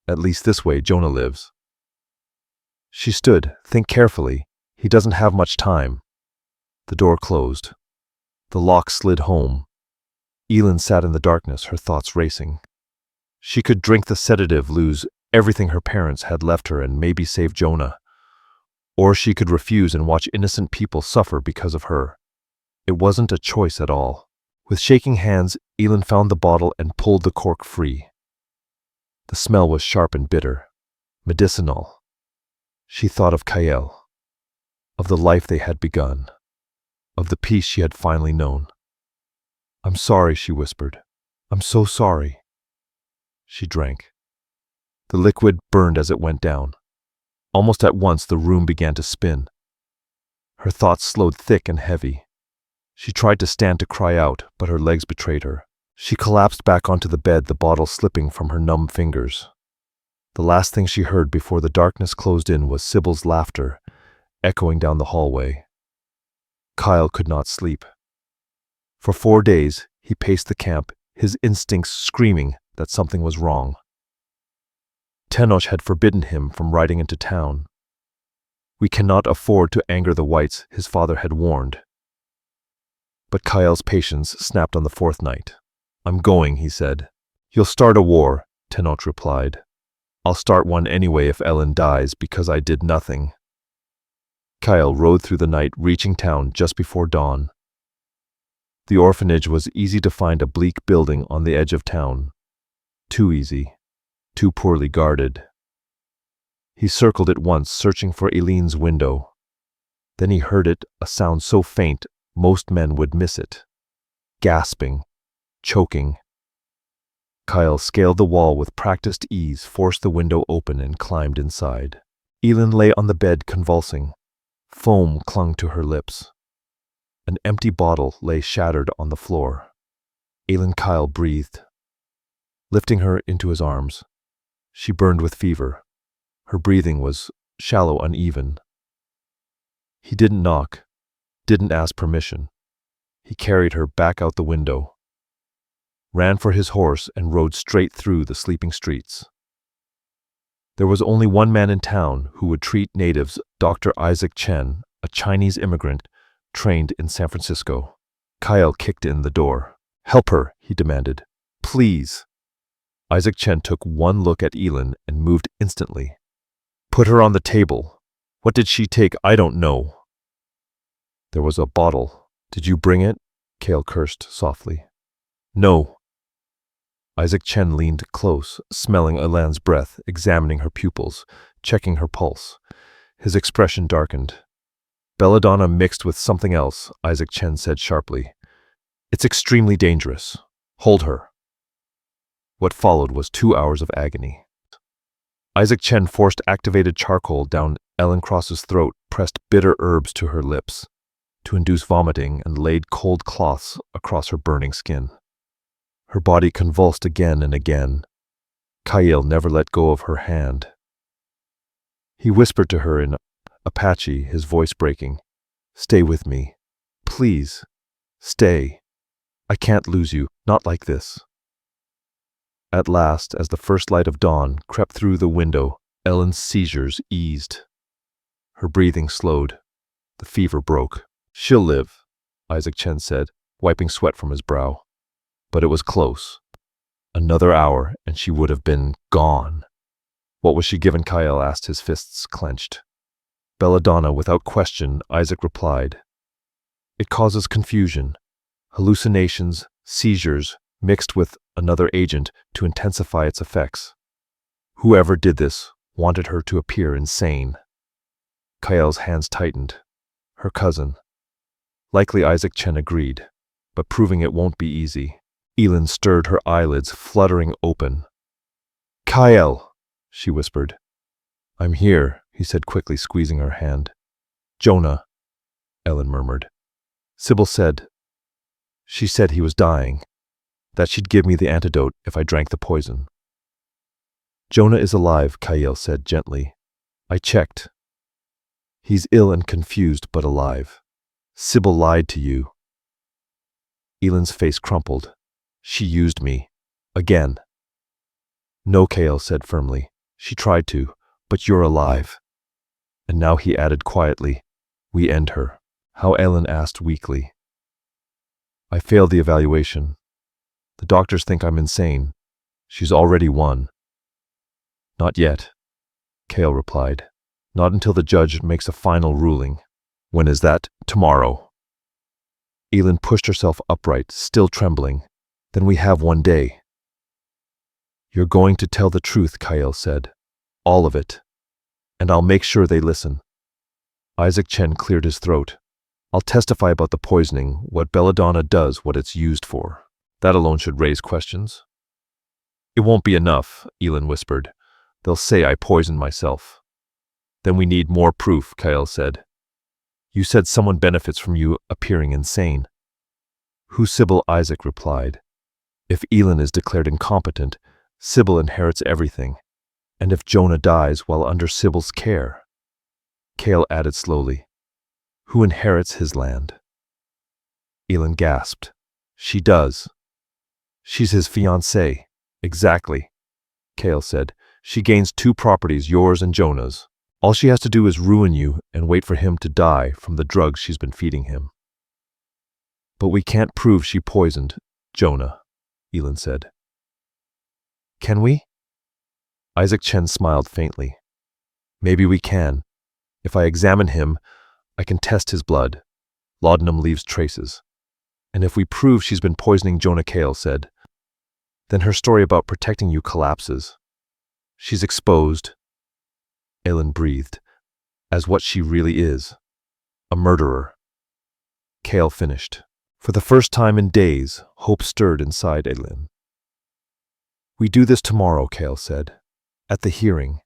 At least this way Jonah lives. She stood. Think carefully. He doesn't have much time. The door closed. The lock slid home. Elin sat in the darkness, her thoughts racing. She could drink the sedative, lose everything her parents had left her, and maybe save Jonah. Or she could refuse and watch innocent people suffer because of her. It wasn't a choice at all. With shaking hands, Elin found the bottle and pulled the cork free. The smell was sharp and bitter, medicinal. She thought of Kael, of the life they had begun, of the peace she had finally known. "I'm sorry," she whispered. "I'm so sorry." She drank. The liquid burned as it went down. Almost at once the room began to spin. Her thoughts slowed thick and heavy. She tried to stand to cry out, but her legs betrayed her. She collapsed back onto the bed, the bottle slipping from her numb fingers. The last thing she heard before the darkness closed in was Sybil's laughter, echoing down the hallway. Kyle could not sleep. For 4 days, he paced the camp, his instincts screaming that something was wrong. Tenoch had forbidden him from riding into town. "We cannot afford to anger the whites," his father had warned. But Kyle's patience snapped on the 4th night. "I'm going," he said. "You'll start a war," Tenoch replied. "I'll start one anyway if Ellen dies, because I did nothing." Kyle rode through the night, reaching town just before dawn. The orphanage was easy to find, a bleak building on the edge of town. Too easy, too poorly guarded. He circled it once, searching for Eileen's window. Then he heard it, a sound so faint most men would miss it. Gasping, choking. Kyle scaled the wall with practiced ease, forced the window open, and climbed inside. Eileen lay on the bed, convulsing. Foam clung to her lips. An empty bottle lay shattered on the floor. Kyle breathed, lifting her into his arms. She burned with fever. Her breathing was shallow, uneven. He didn't knock, didn't ask permission. He carried her back out the window, ran for his horse, and rode straight through the sleeping streets. There was only one man in town who would treat natives, Dr. Isaac Chen, a Chinese immigrant trained in San Francisco. Kyle kicked in the door. "Help her," he demanded. "Please." Isaac Chen took one look at Eileen and moved instantly. "Put her on the table. What did she take? I don't know." "There was a bottle. Did you bring it?" Kale cursed softly. "No." Isaac Chen leaned close, smelling Eileen's breath, examining her pupils, checking her pulse. His expression darkened. "Belladonna mixed with something else," Isaac Chen said sharply. "It's extremely dangerous. Hold her." What followed was 2 hours of agony. Isaac Chen forced activated charcoal down Ellen Cross's throat, pressed bitter herbs to her lips to induce vomiting, and laid cold cloths across her burning skin. Her body convulsed again and again. Kyle never let go of her hand. He whispered to her in Apache, his voice breaking, "Stay with me. Please, stay. I can't lose you, not like this." At last, as the first light of dawn crept through the window, Ellen's seizures eased. Her breathing slowed. The fever broke. "She'll live," Isaac Chen said, wiping sweat from his brow. But it was close. Another hour, and she would have been gone. "What was she given?" Kyle asked, his fists clenched. "Belladonna, without question," Isaac replied. "It causes confusion, hallucinations, seizures, mixed with another agent to intensify its effects. Whoever did this wanted her to appear insane." Kyle's hands tightened. Her cousin. Likely Isaac Chen agreed, but proving it won't be easy. Eileen stirred, her eyelids fluttering open. "Kyle," she whispered. "I'm here," he said quickly, squeezing her hand. "Jonah," Ellen murmured. "Sybil said. She said he was dying, that she'd give me the antidote if I drank the poison." "Jonah is alive," Kyle said gently. "I checked. He's ill and confused, but alive. Sybil lied to you." Eileen's face crumpled. "She used me. Again." "No," Kale said firmly. "She tried to, but you're alive." And now he added quietly, "We end her." "How?" Ellen asked weakly. "I failed the evaluation. The doctors think I'm insane. She's already won." "Not yet," Kale replied. "Not until the judge makes a final ruling." "When is that?" "Tomorrow." Elin pushed herself upright, still trembling. Then we have one day. You're going to tell the truth, Kyle said. All of it. And I'll make sure they listen. Isaac Chen cleared his throat. I'll testify about the poisoning, what belladonna does, what it's used for. That alone should raise questions. It won't be enough, Elin whispered. They'll say I poisoned myself. Then we need more proof, Kyle said. You said someone benefits from you appearing insane. Who Sybil? Isaac replied. If Elin is declared incompetent, Sybil inherits everything. And if Jonah dies while under Sybil's care, Kale added slowly, who inherits his land? Elin gasped. She does. She's his fiancée. Exactly, Kale said. She gains 2 properties, yours and Jonah's. All she has to do is ruin you and wait for him to die from the drugs she's been feeding him. But we can't prove she poisoned Jonah, Elin said. Can we? Isaac Chen smiled faintly. Maybe we can. If I examine him, I can test his blood. Laudanum leaves traces. And if we prove she's been poisoning Jonah, Kale said, then her story about protecting you collapses. She's exposed, Elin breathed, as what she really is, a murderer. Kale finished. For the first time in days, hope stirred inside Elin. We do this tomorrow, Kale said. At the hearing,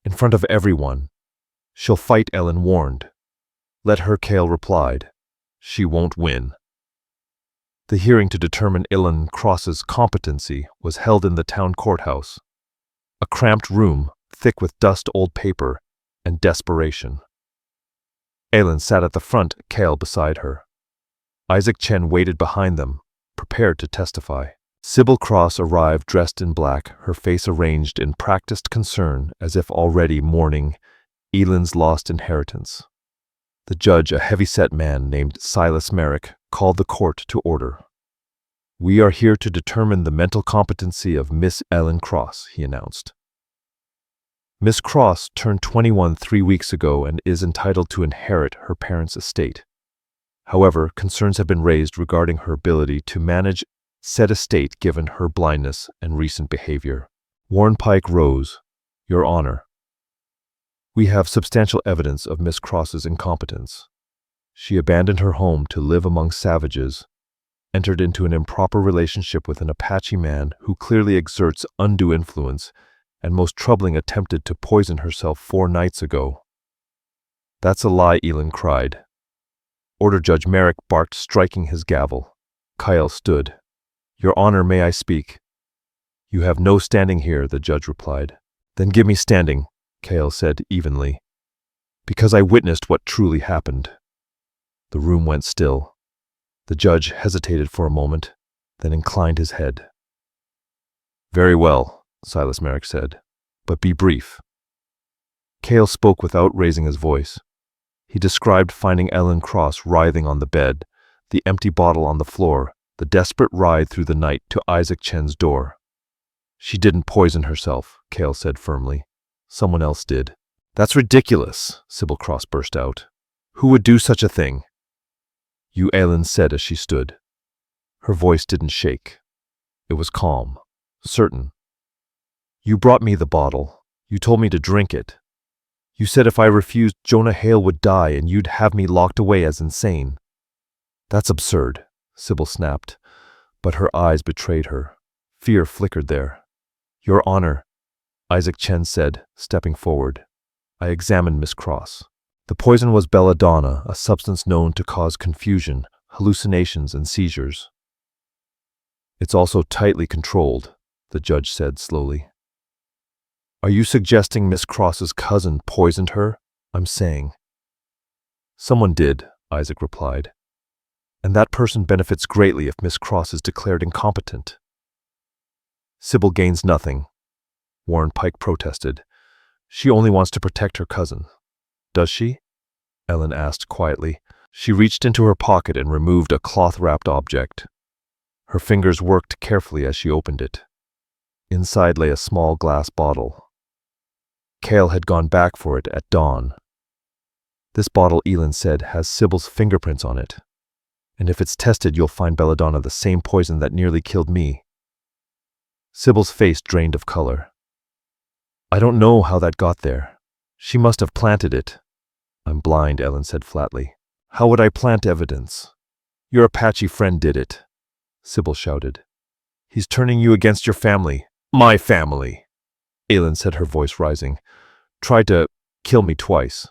in front of everyone. She'll fight, Elin warned. Let her, Kale replied. She won't win. The hearing to determine Elin Cross's competency was held in the town courthouse. A cramped room, thick with dust, old paper, and desperation. Elin sat at the front, Kale beside her. Isaac Chen waited behind them, prepared to testify. Sybil Cross arrived dressed in black, her face arranged in practiced concern as if already mourning Elin's lost inheritance. The judge, a heavy-set man named Silas Merrick, called the court to order. We are here to determine the mental competency of Miss Elin Cross, he announced. Miss Cross turned 21 3 weeks ago and is entitled to inherit her parents' estate. However, concerns have been raised regarding her ability to manage said estate given her blindness and recent behavior. Warren Pike rose. Your Honor. We have substantial evidence of Miss Cross's incompetence. She abandoned her home to live among savages, entered into an improper relationship with an Apache man who clearly exerts undue influence, and most troubling, attempted to poison herself 4 nights ago. That's a lie, Elin cried. Order Judge Merrick barked, striking his gavel. Kyle stood. Your Honor, may I speak? You have no standing here, the judge replied. Then give me standing, Kyle said evenly, because I witnessed what truly happened. The room went still. The judge hesitated for a moment, then inclined his head. Very well, Silas Merrick said, but be brief. Kale spoke without raising his voice. He described finding Elin Cross writhing on the bed, the empty bottle on the floor, the desperate ride through the night to Isaac Chen's door. She didn't poison herself, Kale said firmly. Someone else did. That's ridiculous, Sybil Cross burst out. Who would do such a thing? You, Elin said as she stood. Her voice didn't shake. It was calm, certain. You brought me the bottle. You told me to drink it. You said if I refused, Jonah Hale would die and you'd have me locked away as insane. That's absurd, Sybil snapped, but her eyes betrayed her. Fear flickered there. Your Honor, Isaac Chen said, stepping forward. I examined Miss Cross. The poison was belladonna, a substance known to cause confusion, hallucinations, and seizures. It's also tightly controlled, the judge said slowly. Are you suggesting Miss Cross's cousin poisoned her? I'm saying. Someone did, Isaac replied. And that person benefits greatly if Miss Cross is declared incompetent. Sybil gains nothing, Warren Pike protested. She only wants to protect her cousin. Does she? Elin asked quietly. She reached into her pocket and removed a cloth-wrapped object. Her fingers worked carefully as she opened it. Inside lay a small glass bottle. Kale had gone back for it at dawn. This bottle, Elin said, has Sybil's fingerprints on it. And if it's tested, you'll find belladonna, the same poison that nearly killed me. Sybil's face drained of color. I don't know how that got there. She must have planted it. I'm blind, Ellen said flatly. How would I plant evidence? Your Apache friend did it, Sybil shouted. He's turning you against your family. My family, Ellen said, her voice rising. Tried to kill me twice.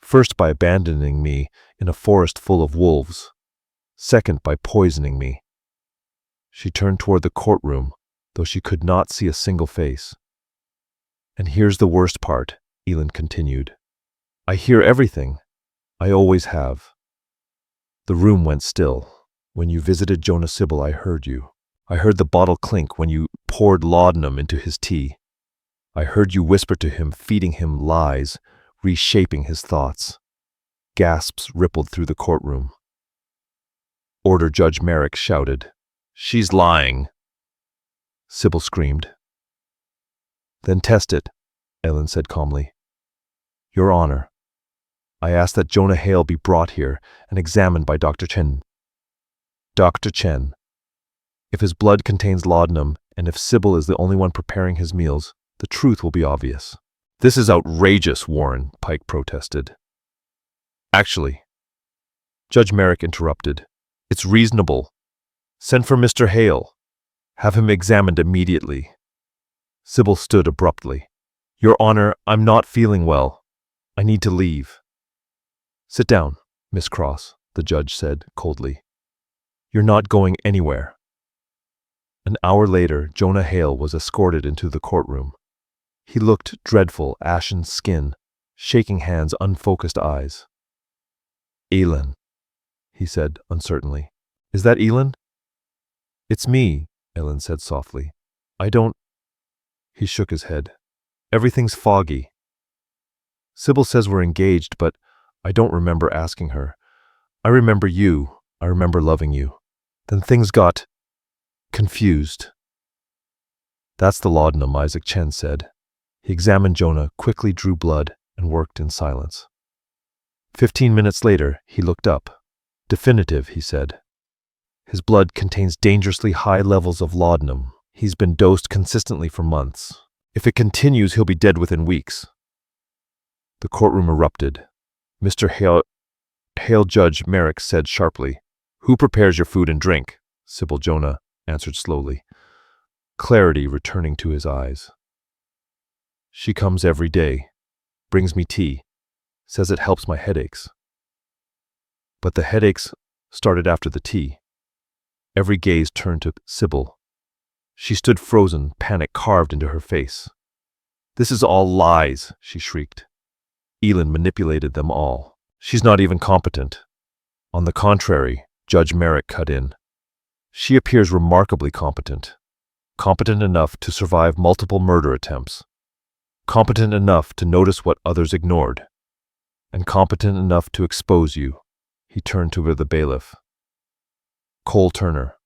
First by abandoning me in a forest full of wolves. Second by poisoning me. She turned toward the courtroom, though she could not see a single face. And here's the worst part, Ellen continued. I hear everything. I always have. The room went still. When you visited Jonah, Sybil, I heard you. I heard the bottle clink when you poured laudanum into his tea. I heard you whisper to him, feeding him lies, reshaping his thoughts. Gasps rippled through the courtroom. Order Judge Merrick shouted. She's lying. Sybil screamed. Then test it, Ellen said calmly. Your Honor, I ask that Jonah Hale be brought here and examined by Dr. Chen. Dr. Chen. If his blood contains laudanum, and if Sybil is the only one preparing his meals, the truth will be obvious. This is outrageous, Warren, Pike protested. Actually, Judge Merrick interrupted. It's reasonable. Send for Mr. Hale. Have him examined immediately. Sybil stood abruptly. Your Honor, I'm not feeling well. I need to leave. Sit down, Miss Cross, the judge said coldly. You're not going anywhere. An hour later, Jonah Hale was escorted into the courtroom. He looked dreadful, ashen skin, shaking hands, unfocused eyes. Ellen, he said uncertainly. Is that Ellen? It's me, Ellen said softly. I don't... He shook his head. Everything's foggy. Sybil says we're engaged, but I don't remember asking her. I remember you. I remember loving you. Then things got confused. That's the laudanum, Isaac Chen said. He examined Jonah, quickly drew blood, and worked in silence. 15 minutes later, he looked up. Definitive, he said. His blood contains dangerously high levels of laudanum. He's been dosed consistently for months. If it continues, he'll be dead within weeks. The courtroom erupted. Mr. Hale, Judge Merrick said sharply. Who prepares your food and drink? Sybil Jonah answered slowly, clarity returning to his eyes. She comes every day, brings me tea, says it helps my headaches. But the headaches started after the tea. Every gaze turned to Sybil. She stood frozen, panic carved into her face. This is all lies, she shrieked. Ellen manipulated them all. She's not even competent. On the contrary, Judge Merrick cut in. She appears remarkably competent. Competent enough to survive multiple murder attempts. Competent enough to notice what others ignored. And competent enough to expose you. He turned to the bailiff. Cole Turner.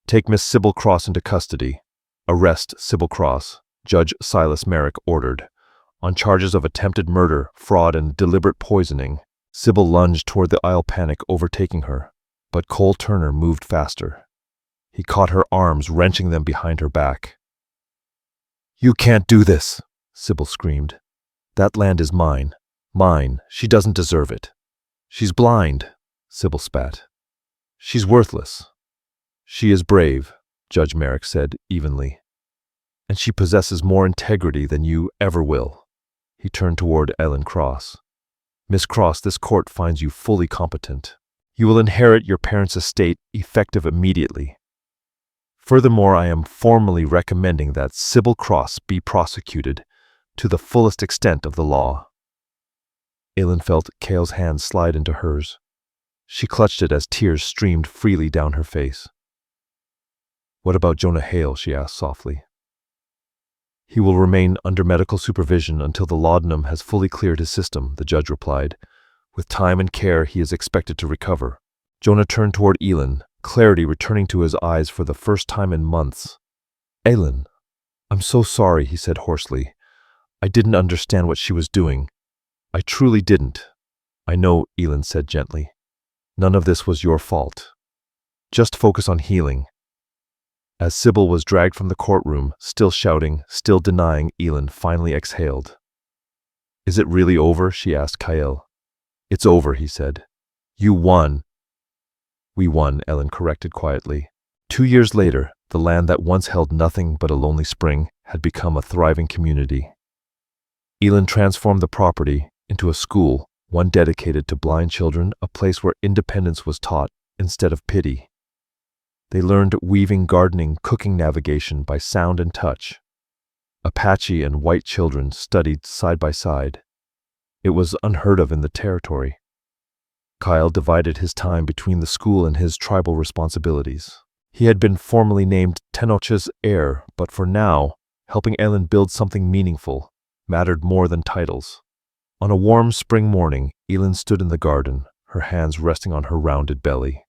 Take Miss Sybil Cross into custody. Arrest Sybil Cross, Judge Silas Merrick ordered. On charges of attempted murder, fraud, and deliberate poisoning. Sybil lunged toward the aisle, panic overtaking her. But Cole Turner moved faster. He caught her arms, wrenching them behind her back. You can't do this, Sybil screamed. That land is mine. Mine. She doesn't deserve it. She's blind, Sybil spat. She's worthless. She is brave, Judge Merrick said evenly. And she possesses more integrity than you ever will. He turned toward Ellen Cross. Miss Cross, this court finds you fully competent. You will inherit your parents' estate effective immediately. Furthermore, I am formally recommending that Sybil Cross be prosecuted to the fullest extent of the law. Ellen felt Cale's hand slide into hers. She clutched it as tears streamed freely down her face. What about Jonah Hale? She asked softly. He will remain under medical supervision until the laudanum has fully cleared his system, the judge replied. With time and care, he is expected to recover. Jonah turned toward Ellen, clarity returning to his eyes for the first time in months. Ellen, I'm so sorry, he said hoarsely. I didn't understand what she was doing. I truly didn't. I know, Ellen said gently. None of this was your fault. Just focus on healing. As Sybil was dragged from the courtroom, still shouting, still denying, Elin finally exhaled. Is it really over? She asked Kyle. It's over, he said. You won. We won, Ellen corrected quietly. 2 years later, the land that once held nothing but a lonely spring had become a thriving community. Elin transformed the property into a school, one dedicated to blind children, a place where independence was taught instead of pity. They learned weaving, gardening, cooking, navigation by sound and touch. Apache and white children studied side by side. It was unheard of in the territory. Kyle divided his time between the school and his tribal responsibilities. He had been formally named Tenoch's heir, but for now, helping Ellen build something meaningful mattered more than titles. On a warm spring morning, Elin stood in the garden, her hands resting on her rounded belly.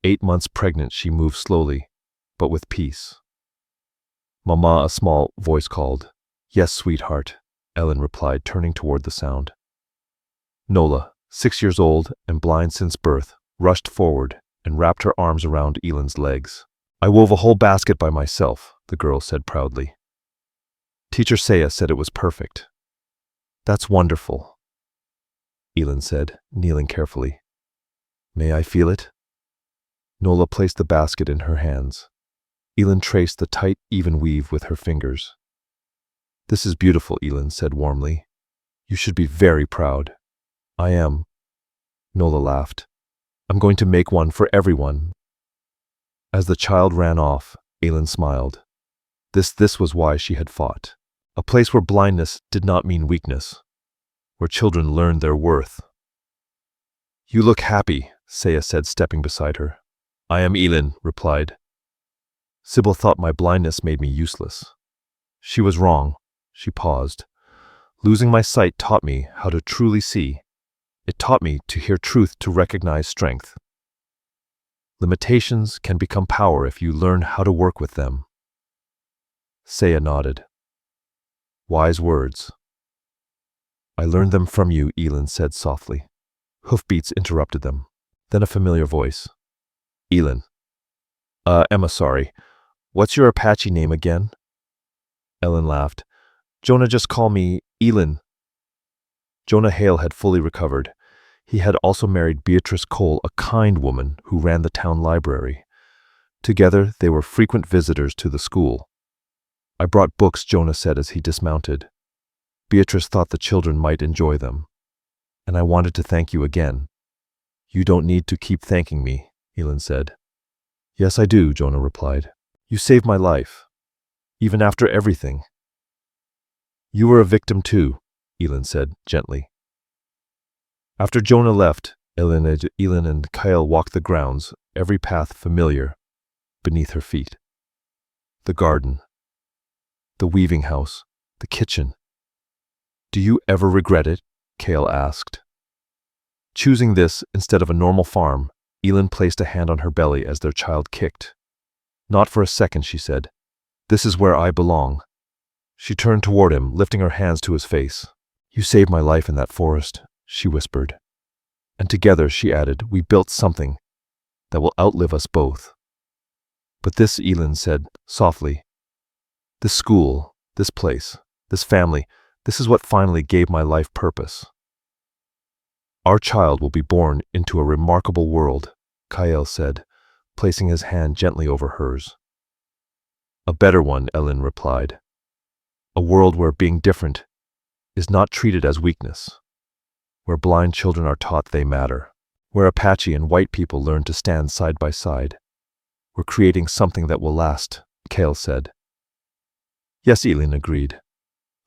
8 months pregnant, she moved slowly, but with peace. Mama, a small voice called. Yes, sweetheart, Ellen replied, turning toward the sound. Nola, 6 years old and blind since birth, rushed forward and wrapped her arms around Elin's legs. I wove a whole basket by myself, the girl said proudly. Teacher Saya said it was perfect. That's wonderful, Elin said, kneeling carefully. May I feel it? Nola placed the basket in her hands. Elin traced the tight, even weave with her fingers. This is beautiful, Elin said warmly. You should be very proud. I am. Nola laughed. I'm going to make one for everyone. As the child ran off, Elin smiled. This was why she had fought. A place where blindness did not mean weakness, where children learned their worth. You look happy, Saya said, stepping beside her. I am Elin, replied. Sybil thought my blindness made me useless. She was wrong. She paused. Losing my sight taught me how to truly see. It taught me to hear truth, to recognize strength. Limitations can become power if you learn how to work with them. Saya nodded. Wise words. I learned them from you, Elin said softly. Hoofbeats interrupted them. Then a familiar voice. Elin. Emma, sorry. What's your Apache name again? Ellen laughed. Jonah, just call me Elin. Jonah Hale had fully recovered. He had also married Beatrice Cole, a kind woman who ran the town library. Together, they were frequent visitors to the school. I brought books, Jonah said as he dismounted. Beatrice thought the children might enjoy them. And I wanted to thank you again. You don't need to keep thanking me, Elin said. Yes, I do, Jonah replied. You saved my life, even after everything. You were a victim too, Elin said gently. After Jonah left, Elin and Kyle walked the grounds, every path familiar, beneath her feet. The garden, the weaving house, the kitchen. Do you ever regret it? Kyle asked. Choosing this instead of a normal farm, Elin placed a hand on her belly as their child kicked. Not for a second, she said. This is where I belong. She turned toward him, lifting her hands to his face. You saved my life in that forest, she whispered. And together, she added, we built something that will outlive us both. But this, Elin said softly, this school, this place, this family, this is what finally gave my life purpose. Our child will be born into a remarkable world, Kyle said, placing his hand gently over hers. A better one, Ellen replied. A world where being different is not treated as weakness, where blind children are taught they matter, where Apache and white people learn to stand side by side. We're creating something that will last, Kale said. Yes, Elin agreed.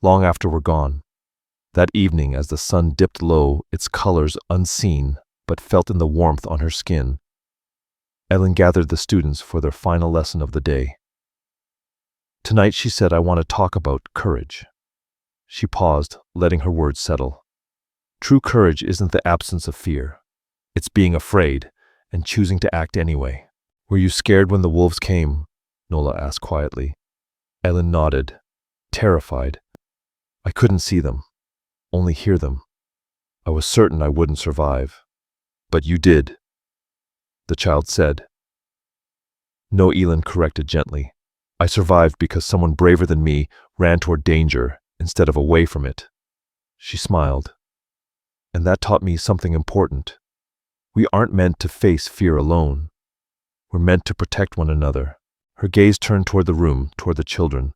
Long after we're gone. That evening, as the sun dipped low, its colors unseen but felt in the warmth on her skin, Ellen gathered the students for their final lesson of the day. Tonight, she said, I want to talk about courage. She paused, letting her words settle. True courage isn't the absence of fear. It's being afraid and choosing to act anyway. Were you scared when the wolves came? Nola asked quietly. Ellen nodded, terrified. I couldn't see them, only hear them. I was certain I wouldn't survive. But you did, the child said. No, Elin corrected gently. I survived because someone braver than me ran toward danger instead of away from it. She smiled. And that taught me something important. We aren't meant to face fear alone. We're meant to protect one another. Her gaze turned toward the room, toward the children,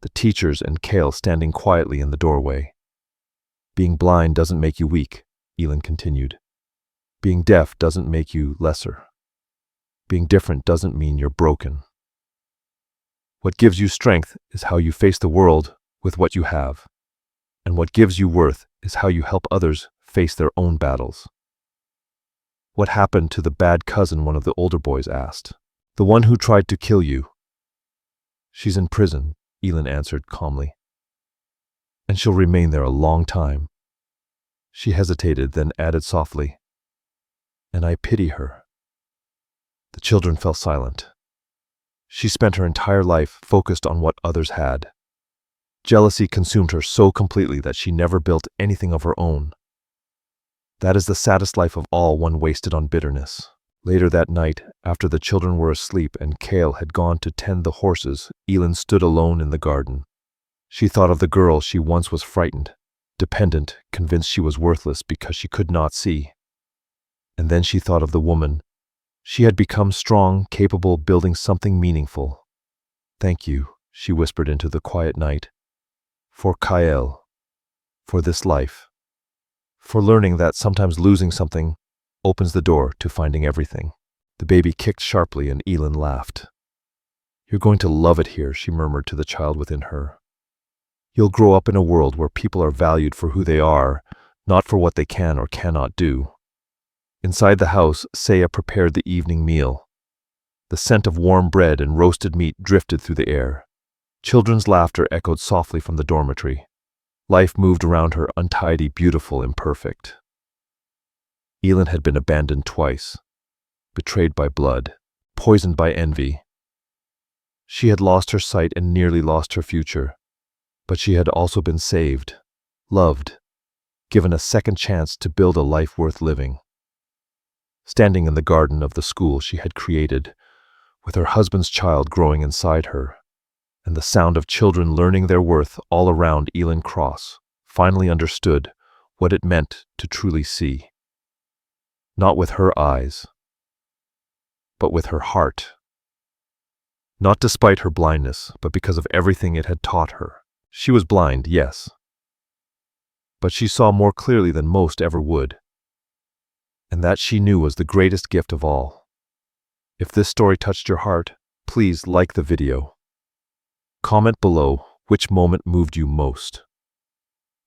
the teachers and Kale standing quietly in the doorway. Being blind doesn't make you weak, Elin continued. Being deaf doesn't make you lesser. Being different doesn't mean you're broken. What gives you strength is how you face the world with what you have. And what gives you worth is how you help others face their own battles. What happened to the bad cousin? One of the older boys asked. The one who tried to kill you. She's in prison, Elin answered calmly. And she'll remain there a long time. She hesitated, then added softly, and I pity her. The children fell silent. She spent her entire life focused on what others had. Jealousy consumed her so completely that she never built anything of her own. That is the saddest life of all, one wasted on bitterness. Later that night, after the children were asleep and Kale had gone to tend the horses, Elin stood alone in the garden. She thought of the girl she once was, frightened, dependent, convinced she was worthless because she could not see. And then she thought of the woman. She had become strong, capable, building something meaningful. Thank you, she whispered into the quiet night. For Kyle. For this life. For learning that sometimes losing something opens the door to finding everything. The baby kicked sharply and Elin laughed. You're going to love it here, she murmured to the child within her. You'll grow up in a world where people are valued for who they are, not for what they can or cannot do. Inside the house, Saya prepared the evening meal. The scent of warm bread and roasted meat drifted through the air. Children's laughter echoed softly from the dormitory. Life moved around her, untidy, beautiful, imperfect. Elin had been abandoned twice, betrayed by blood, poisoned by envy. She had lost her sight and nearly lost her future, but she had also been saved, loved, given a second chance to build a life worth living. Standing in the garden of the school she had created, with her husband's child growing inside her, and the sound of children learning their worth all around, Elin Cross finally understood what it meant to truly see. Not with her eyes, but with her heart. Not despite her blindness, but because of everything it had taught her. She was blind, yes, but she saw more clearly than most ever would. And that she knew was the greatest gift of all. If this story touched your heart, please like the video. Comment below which moment moved you most.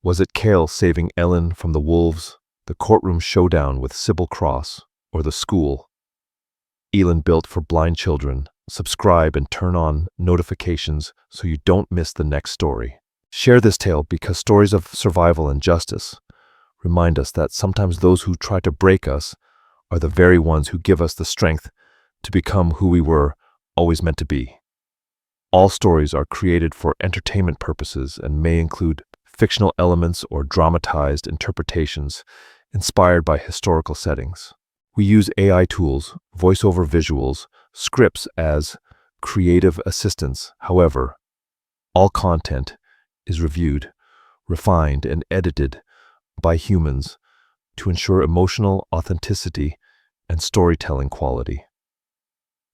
Was it Kale saving Ellen from the wolves, the courtroom showdown with Sybil Cross, or the school Elin built for blind children? Subscribe and turn on notifications so you don't miss the next story. Share this tale because stories of survival and justice remind us that sometimes those who try to break us are the very ones who give us the strength to become who we were always meant to be. All stories are created for entertainment purposes and may include fictional elements or dramatized interpretations inspired by historical settings. We use AI tools, voiceover visuals, scripts as creative assistants. However, all content is reviewed, refined, and edited by humans to ensure emotional authenticity and storytelling quality.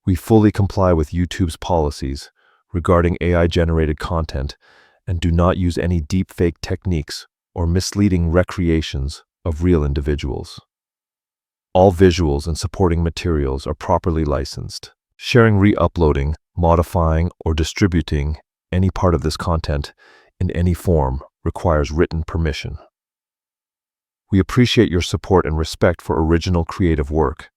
We fully comply with YouTube's policies regarding AI-generated content and do not use any deepfake techniques or misleading recreations of real individuals. All visuals and supporting materials are properly licensed. Sharing, re-uploading, modifying, or distributing any part of this content in any form requires written permission. We appreciate your support and respect for original creative work.